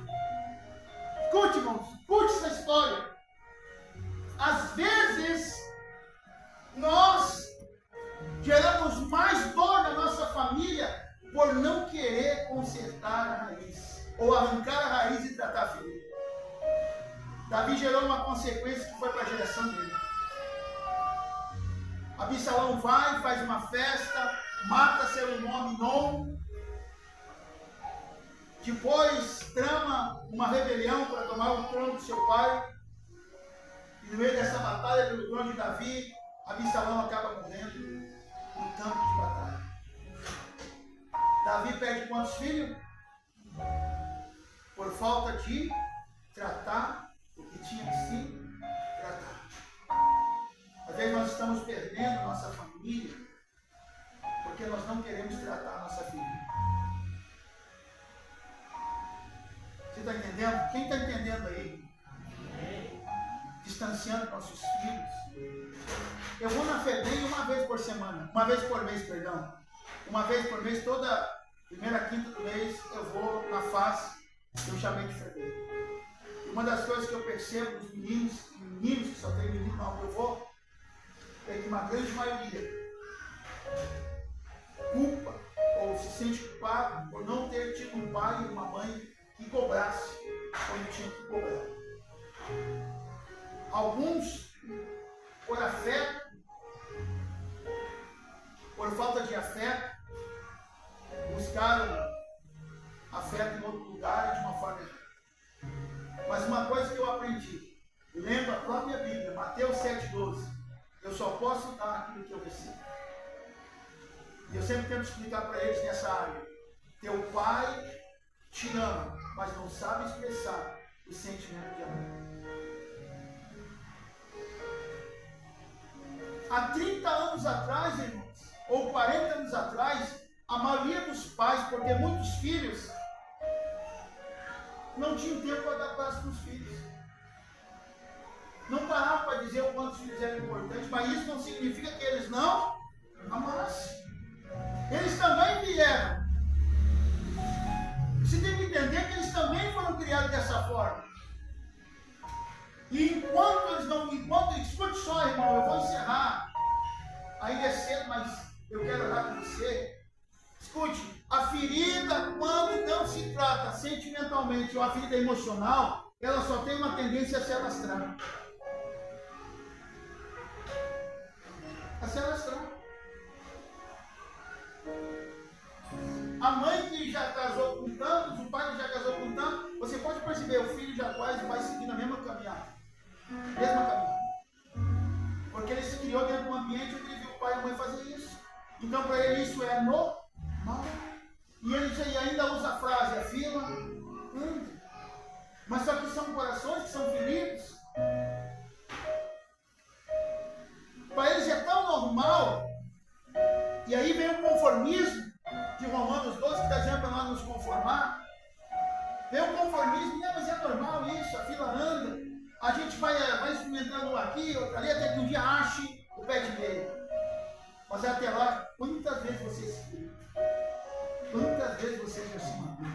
Escute, irmãos, escute essa história. Às vezes, nós geramos mais dor na nossa família por não querer consertar a raiz, ou arrancar a raiz e tratar a ferida. Davi gerou uma consequência que foi para a geração dele. Absalão vai, faz uma festa, mata seu irmão Aminon, depois trama uma rebelião para tomar o trono de seu pai, e no meio dessa batalha pelo trono de Davi, Absalão acaba morrendo no campo de batalha. Davi perde quantos filhos? Por falta de tratar o que tinha que se tratar. Às vezes nós estamos perdendo nossa família porque nós não queremos tratar a nossa filha. distanciando nossos filhos. Eu vou na FEBEM uma vez por semana, uma vez por mês, perdão. Uma vez por mês, toda primeira quinta do mês, eu vou na FAS, que eu chamei de FEBEM. E uma das coisas que eu percebo dos meninos que só tem menino não, eu vou, é que uma grande maioria culpa ou se sente culpado por não ter tido um pai e uma mãe que cobrasse quando tinha que cobrar. Alguns, por afeto, por falta de afeto, buscaram afeto em outro lugar de uma forma errada. Mas uma coisa que eu aprendi, lendo a própria Bíblia, Mateus 7,12, eu só posso dar aquilo que eu recebo. E eu sempre tento explicar para eles nessa área. Teu pai te ama, mas não sabe expressar o sentimento de amor. Há 30 anos atrás, irmãos, ou 40 anos atrás, a maioria dos pais, por ter muitos filhos, não tinham tempo para dar paz para os filhos. Não paravam para dizer o quanto os filhos eram importantes, mas isso não significa que eles não amassem. Eles também vieram. Você tem que entender que eles também foram criados dessa forma. E escute só, irmão, eu vou encerrar. Ainda é cedo, mas eu quero orar com você. Escute, a ferida, quando não se trata sentimentalmente ou a ferida emocional, ela só tem uma tendência a se alastrar. A se alastrar. A mãe que já casou com tantos, o pai que já casou com tantos, você pode perceber, o filho já quase vai seguir na mesma caminhada. Porque ele se criou dentro de um ambiente onde ele viu o pai e a mãe fazer isso. Então para ele isso é normal. E ele ainda usa a frase, a fila anda. Mas só que são corações que são feridos. Para eles é tão normal. E aí vem o conformismo de Romanos 12, que está dizendo para nós nos conformar. Vem o conformismo, não, mas é normal isso, a fila anda. A gente vai experimentando um aqui, outro ali, até que um dia ache o pé de meia. Mas até lá, quantas vezes você se feriu? Quantas vezes você já se matou?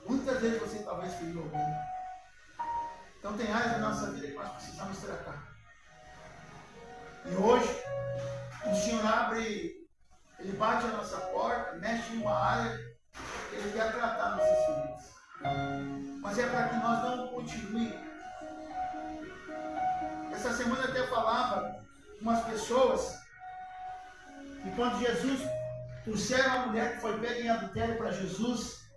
Quantas vezes você talvez feriu alguém? Então tem áreas da nossa vida que nós precisamos tratar. E hoje, o Senhor abre, Ele bate a nossa porta, mexe em uma área, Ele quer tratar nossas feridas. Mas é para que nós não continuemos. Essa semana eu até falava com umas pessoas que quando Jesus trouxeram a mulher que foi pega em adultério para Jesus,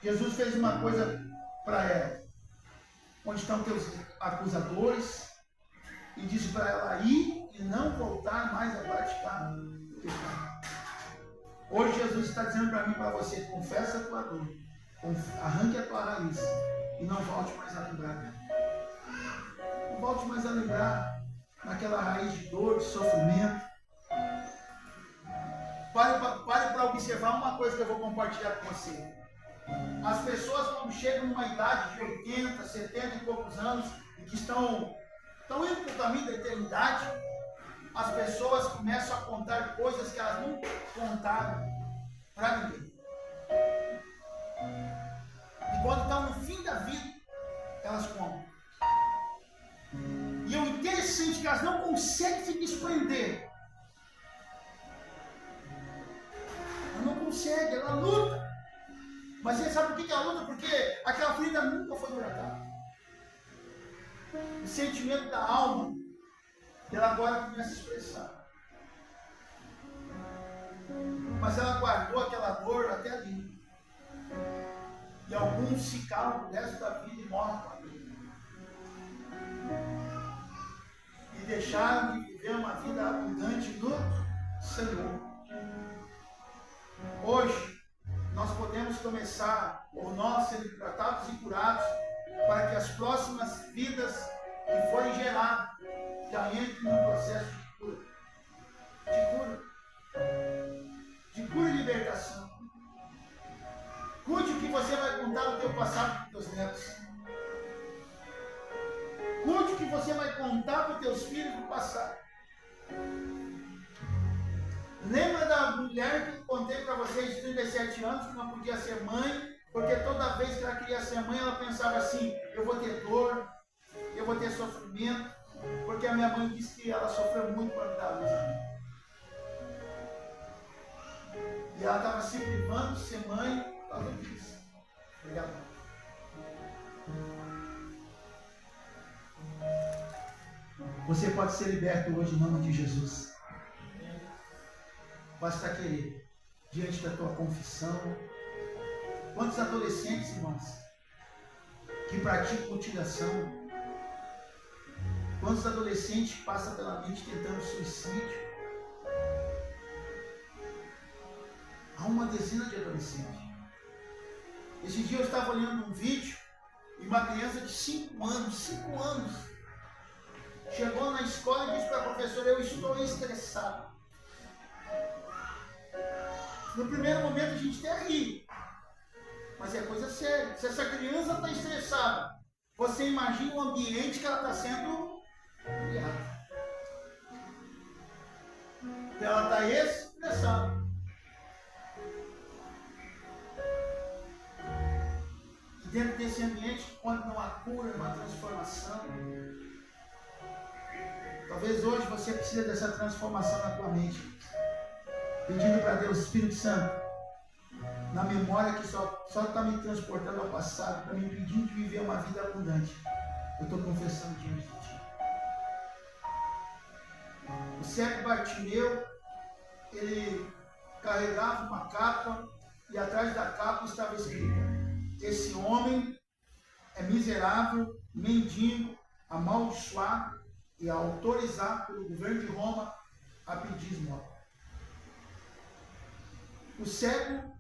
Jesus fez uma coisa para ela. Onde estão teus acusadores? E disse para ela ir e não voltar mais a praticar o pecado. Hoje Jesus está dizendo para mim e para você, confessa a tua dor, arranque a tua raiz e não volte mais a lembrar dela. Não volte mais a lembrar naquela raiz de dor, de sofrimento. Pare para observar uma coisa que eu vou compartilhar com você. As pessoas quando chegam numa idade de 80, 70 e poucos anos e que estão indo para o caminho da eternidade, as pessoas começam a contar coisas que elas nunca contaram para ninguém. E quando estão no fim da vida, elas contam. E o interessante é que elas não conseguem se desprender. Ela não consegue, ela luta. Mas você sabe por que ela luta? Porque aquela ferida nunca foi tratada. O sentimento da alma, ela agora começa a expressar. Mas ela guardou aquela dor até ali. E alguns se calam o resto da vida e morrem com a vida. E deixaram de viver uma vida abundante no Senhor. Hoje, nós podemos começar por nós sermos tratados e curados para que as próximas vidas que forem geradas já entrem no processo de cura e libertação. Cuide o que você vai contar do teu passado para os teus netos. Cuide o que você vai contar para os teus filhos do passado. Lembra da mulher que eu contei para vocês de 37 anos que não podia ser mãe, porque toda vez que ela queria ser mãe, ela pensava assim: eu vou ter dor, eu vou ter sofrimento, porque a minha mãe disse que ela sofreu muito para me dar luz a mim. E ela estava se privando de ser mãe por causa disso. Obrigado. Você pode ser liberto hoje em nome de Jesus. Basta querer, diante da tua confissão. Quantos adolescentes, irmãos, que praticam mutilação? Quantos adolescentes passam pela mente tentando suicídio? Há uma dezena de adolescentes. Esse dia eu estava olhando um vídeo e uma criança de 5 anos, chegou na escola e disse para a professora: eu estou estressado. No primeiro momento a gente até ri, mas é coisa séria. Se essa criança está estressada, você imagina o ambiente que ela está sendo criada. Ela está estressada. E dentro desse ambiente, quando não há cura, não há transformação, talvez hoje você precise dessa transformação na tua mente. Pedindo para Deus, Espírito Santo, na memória que só está me transportando ao passado, para me impedindo de viver uma vida abundante, eu estou confessando diante de Ti. O cego Bartimeu, ele carregava uma capa e atrás da capa estava escrito: esse homem é miserável, mendigo, amaldiçoado e autorizado pelo governo de Roma a pedir esmola. O cego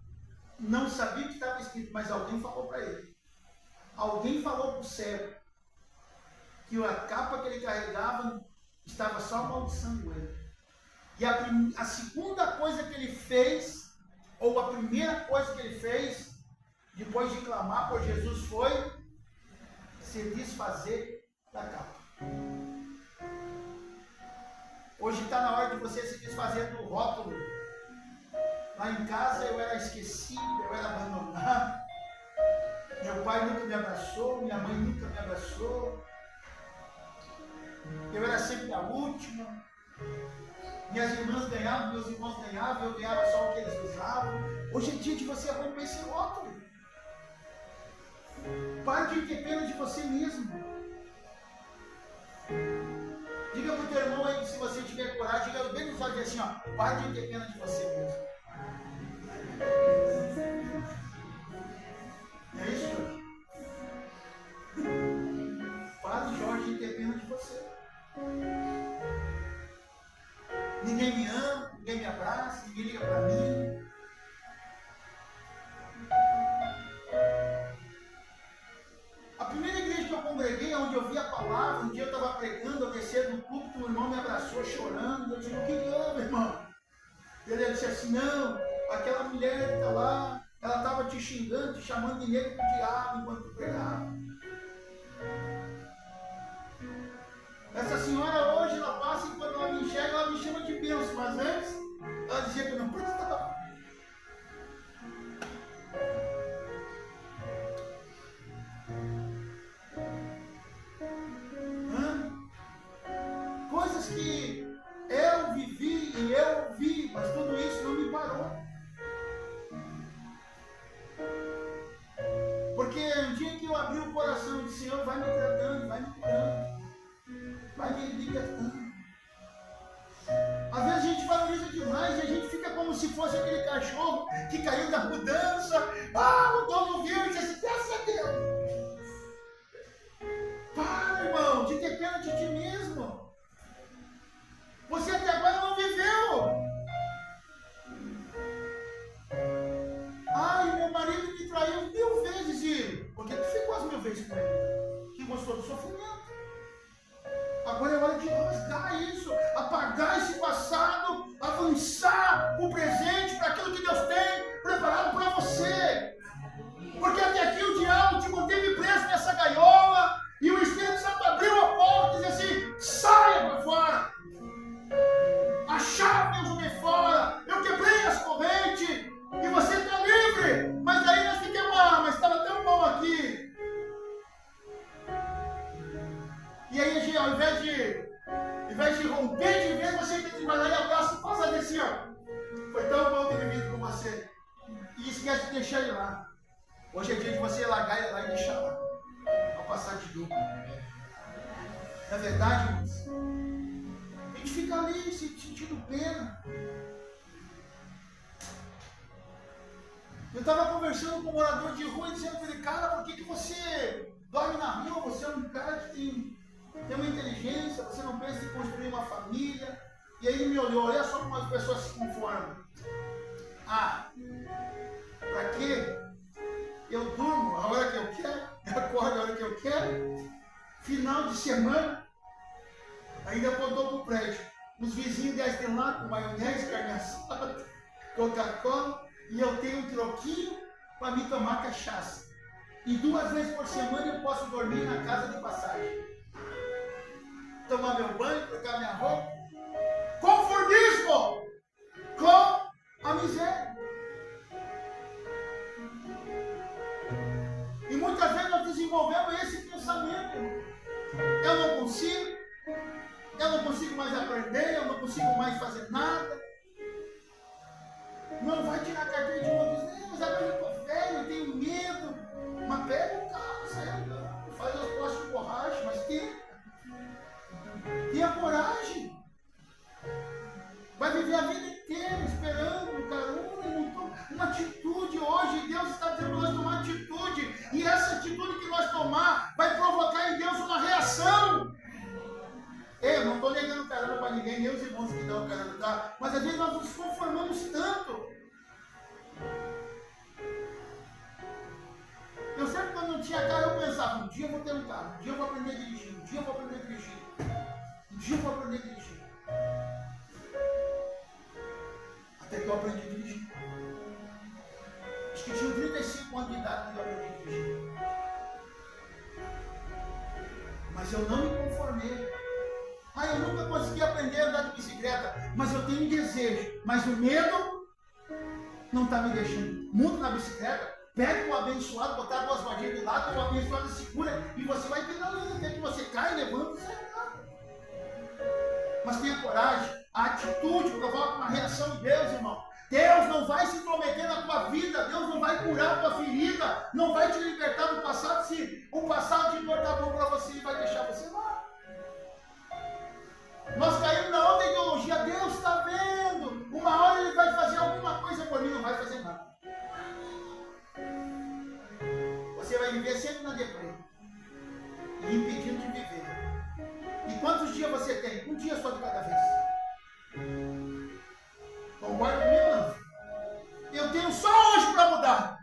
não sabia o que estava escrito, mas alguém falou para ele. Alguém falou para o cego que a capa que ele carregava estava só amaldiçoando ele. E a segunda coisa que ele fez, ou a primeira coisa que ele fez, depois de clamar por Jesus, foi se desfazer da capa. Hoje está na hora de você se desfazer do rótulo. Lá em casa eu era esquecido, eu era abandonado. Meu pai nunca me abraçou, minha mãe nunca me abraçou. Eu era sempre a última. Minhas irmãs ganhavam, meus irmãos ganhavam, eu ganhava só o que eles usavam. Hoje é dia de você romper esse rótulo. Pare de ter pena de você mesmo. Diga para o teu irmão aí, se você tiver coragem, diga bem nos olhos assim, ó: pare de ter pena de você mesmo. É isso, Jorge? Pare, Jorge, de ter pena de você. Ninguém me ama, ninguém me abraça, ninguém liga para mim. A primeira igreja que eu congreguei, onde eu vi a palavra, um dia eu estava pregando, eu desci do púlpito, o irmão me abraçou chorando. Eu disse: o que houve, irmão? Ele disse assim: não, aquela mulher que está lá, ela estava te xingando, te chamando de negro pro diabo enquanto tu pregava. Essa senhora hoje, ela passa e quando ela me enxerga, ela me chama de bênção, mas antes, ela dizia que eu não prestava. Coisas que eu vivi e eu vi, mas tudo isso não me parou. Porque um dia que eu abri o coração e disse: Senhor, vai me tratando, vai me curando, vai me libertando. Às vezes a gente valoriza demais e a gente fica como se fosse aquele cachorro que caiu da mudança. O dono viu e disse assim: graças a Deus. Para, irmão, de ter pena de ti mesmo. Você até agora não viveu. Ai, meu marido me traiu 1000 vezes. E por que tu ficou as 1000 vezes com ele? Que gostou do sofrimento. Agora é hora de rasgar isso, apagar esse passado, avançar o presente para aquilo que Deus tem preparado para você. de romper de vez, você tem que vai lá e abraça e faça assim, ó. Foi tão bom ter vivido com você. E esquece de deixar ele lá. Hoje é dia de você largar ele lá e deixar lá. Ao passar de dupla. Não é verdade, irmãos? A gente fica ali sentindo pena. Eu estava conversando com um morador de rua e dizendo para ele, cara, por que você dorme na rua? Você é um cara que tem uma inteligência, você não pensa em construir uma família. E aí ele me olhou, olha só como as pessoas se conformam. Ah, para quê? Eu durmo a hora que eu quero, eu acordo a hora que eu quero. Final de semana, ainda apontou para o prédio. Os vizinhos descem lá com maionese, carne assada, Coca-Cola, e eu tenho um troquinho para me tomar cachaça. E 2 vezes por semana eu posso dormir na casa de passagem. Tomar meu banho, trocar minha roupa. Conformismo com a miséria. E muitas vezes nós desenvolvemos esse pensamento. Eu não consigo mais aprender, eu não consigo mais fazer nada. Não vai tirar a carteira de uma vez, mas agora eu estou velho, eu tenho medo. Mas pega o carro, sai andando, faz as postas de borracha, mas tenha coragem. Vai viver a vida inteira esperando, cara, uma atitude hoje. Deus está dizendo para nós tomar atitude. E essa atitude que nós tomar vai provocar em Deus uma reação. Eu não estou negando caramba para ninguém, nem os irmãos que dão caramba, tá? Mas às vezes nós nos conformamos tanto. Eu sempre, quando não tinha carro, eu pensava, um dia eu vou ter um carro, um dia eu vou aprender a dirigir, um dia eu vou aprender a dirigir, um dia eu vou aprender a dirigir. Até que eu aprendi a dirigir. Acho que tinha 35 anos de idade quando eu aprendi a dirigir. Mas eu não me conformei. Eu nunca consegui aprender a andar de bicicleta, mas eu tenho um desejo. Mas o medo não está me deixando. Monta na bicicleta, pega o abençoado, botar 2 rodinhas do lado, o abençoado segura e você vai pedalando até que você cai, levanta e sai lá. Mas tenha coragem. A atitude provoca uma reação de Deus, irmão. Deus não vai se intrometer na tua vida, Deus não vai curar a tua ferida, não vai te libertar do passado. Se o passado de dor está bom para você, Ele vai deixar você lá. Nós caímos na outra ideologia, Deus está vendo, uma hora Ele vai fazer alguma coisa por mim, não vai fazer nada. Você vai viver sempre na deprê, e impedindo de viver. E quantos dias você tem? Um dia só de cada vez. Concorda comigo, não? Eu tenho só hoje para mudar.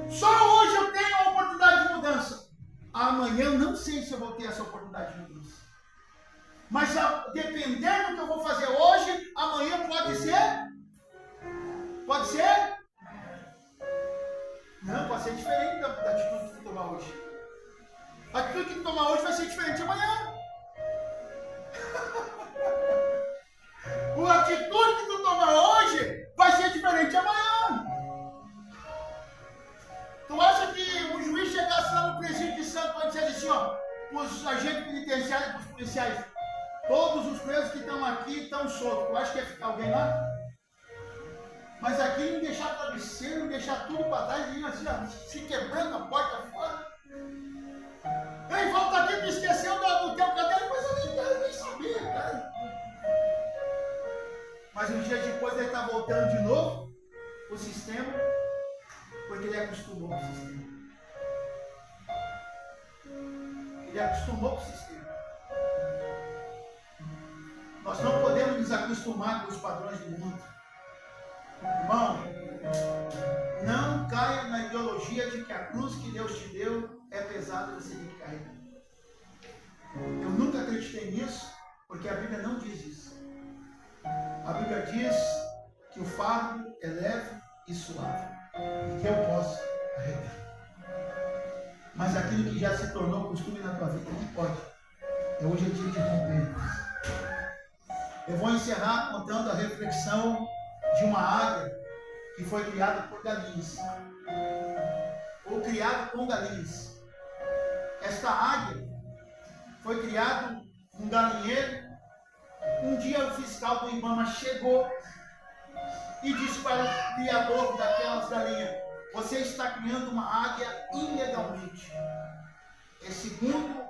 Só hoje eu tenho a oportunidade de mudança. Amanhã não sei se eu vou ter essa oportunidade de mudança. Mas dependendo do que eu vou fazer hoje, amanhã pode ser? Pode ser? Não, pode ser diferente da atitude que tu tomar hoje. A atitude que tu tomar hoje vai ser diferente amanhã. A atitude que tu tomar hoje vai ser diferente amanhã. Tu acha que um juiz chegasse lá no presídio de Santo e dissesse assim, ó, os agentes penitenciários e os policiais, todos os presos que estão aqui estão soltos. Tu acha que ia ficar alguém lá? Mas aqui não deixar travesseiro, não deixar tudo para trás, e assim, ó, se quebrando a porta fora. Ei, volta aqui, tu esqueceu do teu caderno, mas eu nem quero nem saber, cara. Mas um dia depois ele está voltando de novo o sistema, porque ele acostumou com o sistema. Ele acostumou com o sistema. Nós não podemos nos acostumar com os padrões do mundo. Irmão, não caia na ideologia de que a cruz que Deus te deu é pesada e você tem que carregar. Eu nunca acreditei nisso, porque a Bíblia não diz isso. A Bíblia diz que o fardo é leve e suave, e que eu posso carregar. Mas aquilo que já se tornou costume na tua vida não pode. Hoje é dia de romper. Eu vou encerrar contando a reflexão de uma águia que foi criada por galinhas, ou criada com galinhas. Esta águia, foi criado um galinheiro. Um dia o fiscal do IBAMA chegou e disse para o criador daquelas galinhas: você está criando uma águia ilegalmente. Segundo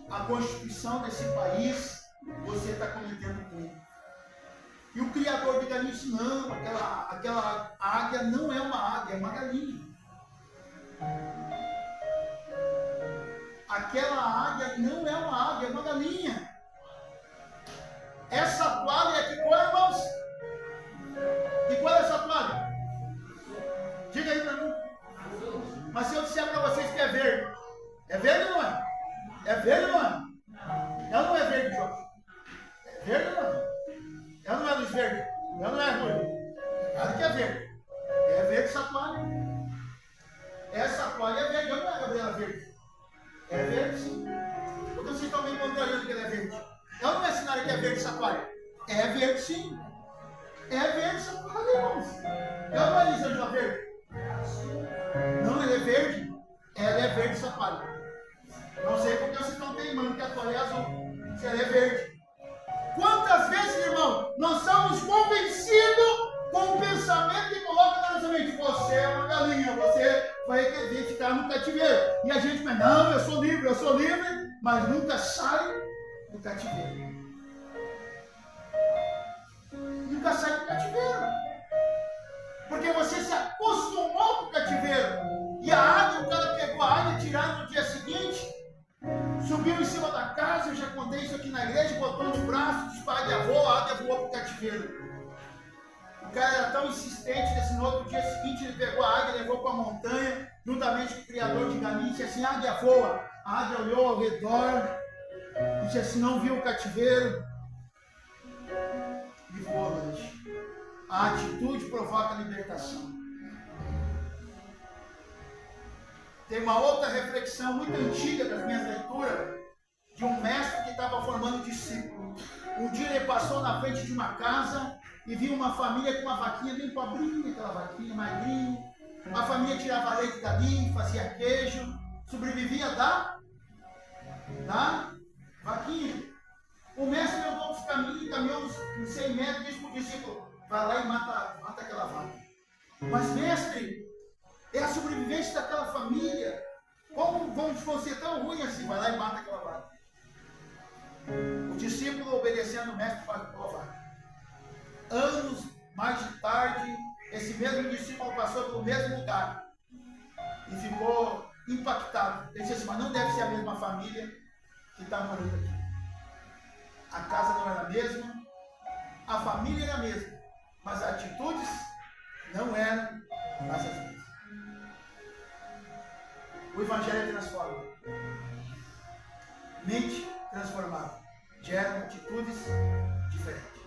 a Constituição desse país, você está cometendo crime. E o criador de galinha disse: não, aquela águia não é uma águia, é uma galinha. Aquela águia não é uma águia, é uma galinha. Essa toalha é que cor, irmãos? E qual é essa toalha? Diga aí para mim. Mas se eu disser para vocês que é verde ou não é? É verde ou não é? Ela não é verde, Jorge. É verde ou não é? Ela não é luz verde. Ela não é ruim. Claro que é verde. É verde essa toalha. Essa toalha é verde. Ela não é, Gabriela, verde. É verde, sim. Porque vocês estão me contrariando que ela é verde. Ela não é sinal que é verde essa toalha. É verde, sim. É verde essa toalha, irmãos. Ela não é Lisângela verde. Não, ela é verde. Ela é verde essa toalha. Não sei porque vocês estão teimando que a toalha é azul. Se ela é verde. Quantas vezes, irmão, nós somos convencidos com o pensamento que coloca na nossa mente: você é uma galinha, você vai ficar no cativeiro. E a gente pensa: não, eu sou livre, mas nunca sai do cativeiro. Nunca sai do cativeiro. Porque você se acostumou com o cativeiro. E a águia, o cara pegou a águia, tiraram no dia seguinte, subiu em cima da casa, eu já contei isso aqui na igreja, botou no braço, disse para a águia voou para o cativeiro. O cara era tão insistente que no outro dia seguinte ele pegou a águia, levou para a montanha, juntamente com o criador de galinha, disse assim: águia voa. A águia olhou ao redor, disse assim: não viu o cativeiro, e voou longe. A atitude provoca a libertação. Tem uma outra reflexão muito antiga das minhas leituras, de um mestre que estava formando discípulo. Um dia ele passou na frente de uma casa e viu uma família com uma vaquinha bem pobrinha, aquela vaquinha magrinha. A família tirava leite dali, fazia queijo, sobrevivia da vaquinha. O mestre levou uns caminhos, caminhou uns 100 metros e disse para o discípulo: vai lá e mata aquela vaca. Mas mestre, é a sobrevivência daquela família. Como vamos ser tão ruim assim? Vai lá e mata aquela vaca. O discípulo, obedecendo o mestre, matou a vaca. Anos mais de tarde, esse mesmo discípulo passou pelo mesmo lugar e ficou impactado. Ele disse assim: mas não deve ser a mesma família que está morando aqui. A casa não era a mesma, a família era a mesma, mas as atitudes não eram as mesmas. O Evangelho transforma. Mente transformada gera atitudes diferentes.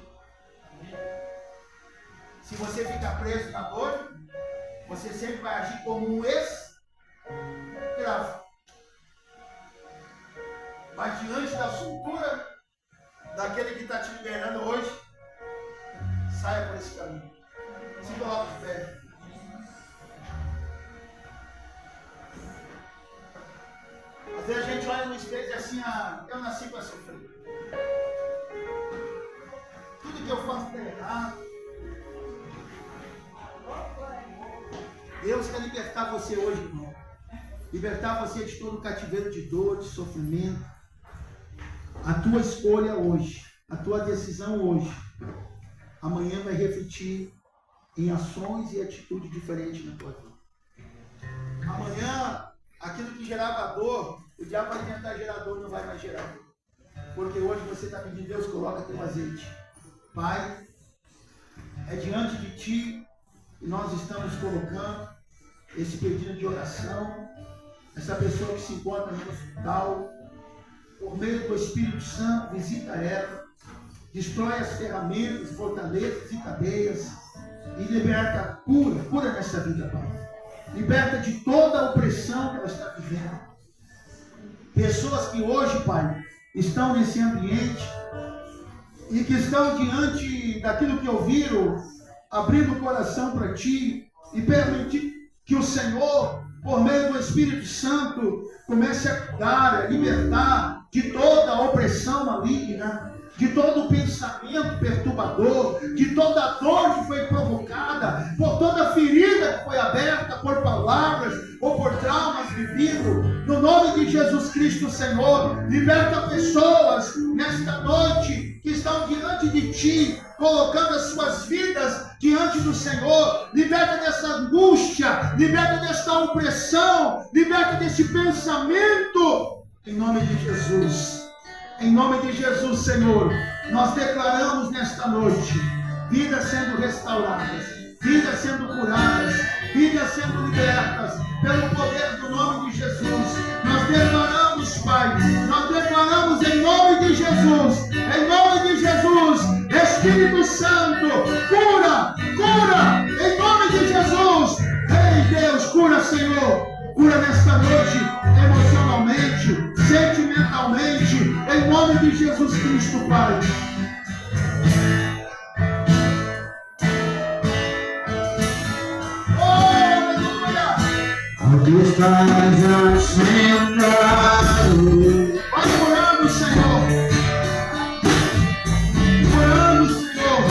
Se você ficar preso na dor, você sempre vai agir como um escravo. Mas diante da soltura daquele que está te liberando hoje, saia por esse caminho. Se coloque de pé. Às vezes a gente olha no espelho e diz assim: eu nasci para sofrer. Tudo que eu faço está errado. Deus quer libertar você hoje, irmão. Libertar você de todo o cativeiro de dor, de sofrimento. A tua escolha hoje, a tua decisão hoje, amanhã vai refletir em ações e atitudes diferentes na tua vida. Amanhã, aquilo que gerava dor, o diabo vai tentar gerar dor, não vai mais gerar dor. Porque hoje você está pedindo: Deus, coloca teu azeite. Pai, é diante de Ti que nós estamos colocando esse pedido de oração. Essa pessoa que se encontra no hospital, por meio do Espírito Santo, visita ela, destrói as ferramentas, fortalezas e cadeias e liberta cura nessa vida, Pai. Liberta de toda a opressão que ela está vivendo. Pessoas que hoje, Pai, estão nesse ambiente e que estão diante daquilo que ouviram, abrindo o coração para Ti e permitir que o Senhor, por meio do Espírito Santo, comece a cuidar, a libertar, de toda opressão maligna, de todo pensamento perturbador, de toda dor que foi provocada, por toda ferida que foi aberta, por palavras ou por traumas vividos, no nome de Jesus Cristo, Senhor. Liberta pessoas nesta noite que estão diante de Ti, colocando as suas vidas diante do Senhor. Liberta dessa angústia, liberta desta opressão, liberta desse pensamento, em nome de Jesus. Em nome de Jesus, Senhor, nós declaramos nesta noite vidas sendo restauradas, vidas sendo curadas, vidas sendo libertas pelo poder do nome de Jesus. Nós declaramos, Pai, nós declaramos em nome de Jesus, Espírito Santo, cura, cura, em nome de Jesus. Ei, Deus, cura, Senhor, cura nesta noite, emocionalmente, sentimentalmente, em nome de Jesus Cristo, Pai. Aqui estás assentado. Vai curando, Senhor. Curando, Senhor.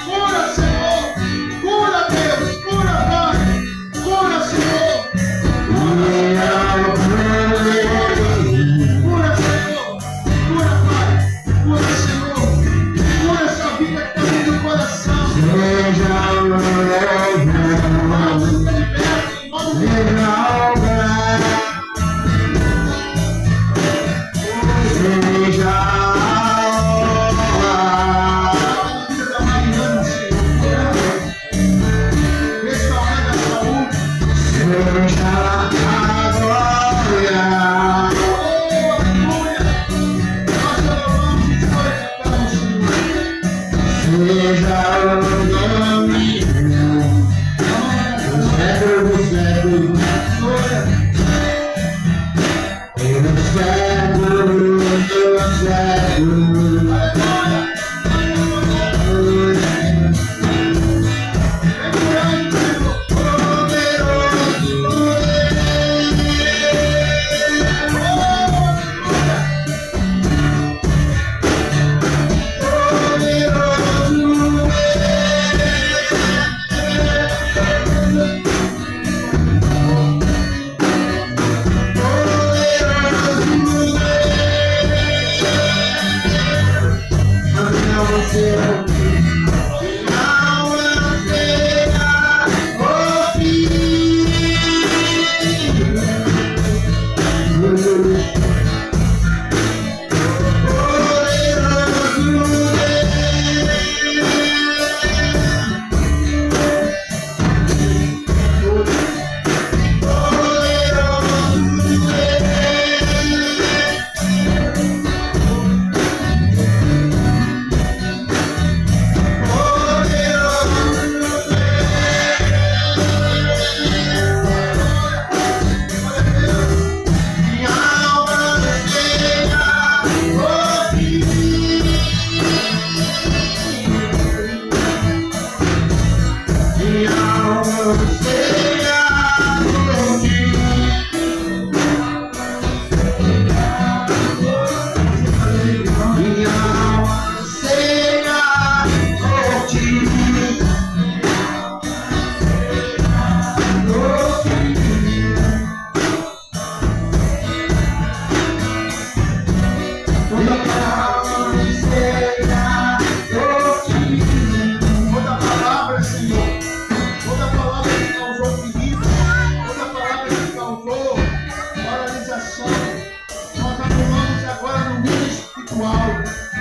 Cura, Senhor. Cura, Deus. Cura, Pai. Cura, Senhor. Cura, Senhor. Cura, Pai. Cura, Senhor. Cura essa vida que está dentro do coração.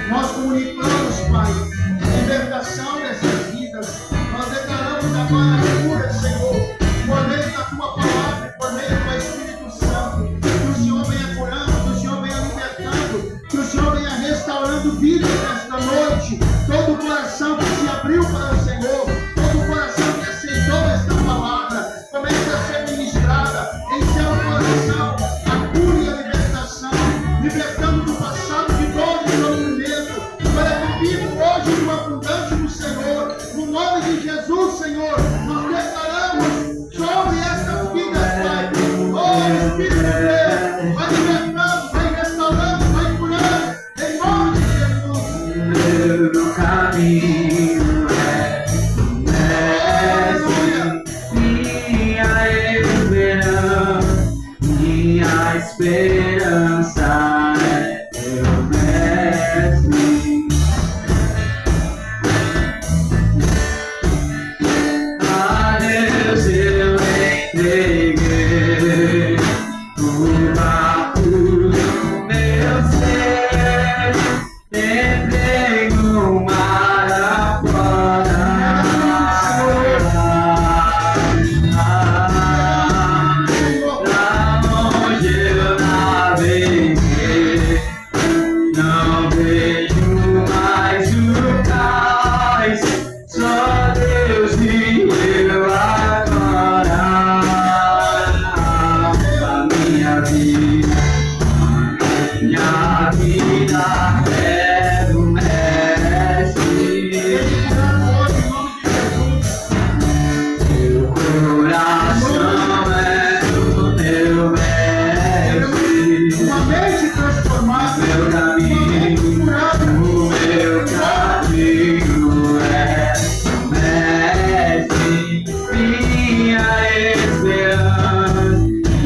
Nós comunicamos, Pai, a libertação dessas vidas. Nós declaramos agora a cura, Senhor, por meio da Tua palavra, por meio do Teu Espírito Santo. Que o Senhor venha curando, que o Senhor venha libertando, que o Senhor venha restaurando vidas nesta noite. Todo o coração que se abriu para o Senhor, todo o coração que aceitou esta palavra, comece a ser ministrada em seu coração a cura e a libertação, libertando do passado de dor e sofrimento, para que viva hoje no abundante do Senhor. No nome de Jesus, Senhor, nós declaramos sobre estas vidas, Pai, Espírito de Deus, vai libertando, vai restaurando, vai curando, em nome de Jesus. Meu caminho minha esperança é teu mestre. A Deus eu entreguei o vácuo do meu ser, entrei no mar afora. Não vejo mais o cais, só Deus e eu agora. A minha vida é do Mestre. Meu coração é do teu Mestre. Uma mente transformada, Meu caminho é mestre,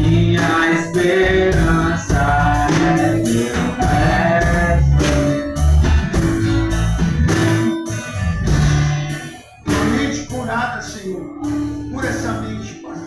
minha esperança é teu mestre. uma mente curada, Senhor. Cura essa mente, Pai.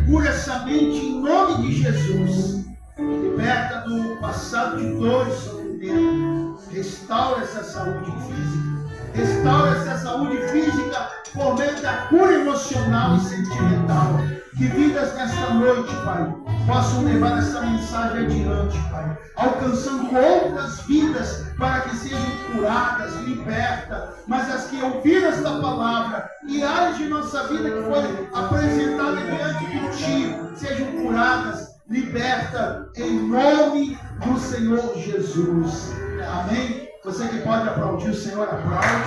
Cura essa mente em nome de Jesus. Liberta do passado de dor e sofrimento. Restaura essa saúde física. Restaura essa saúde física por meio da cura emocional e sentimental. Que vidas nesta noite, Pai, possam levar essa mensagem adiante, Pai, alcançando outras vidas para que sejam curadas, libertas, mas as que ouviram esta palavra e áreas de nossa vida que foi apresentada diante de Ti, sejam curadas, libertas, em nome do Senhor Jesus. Amém? Você que pode aplaudir o Senhor, aplaude.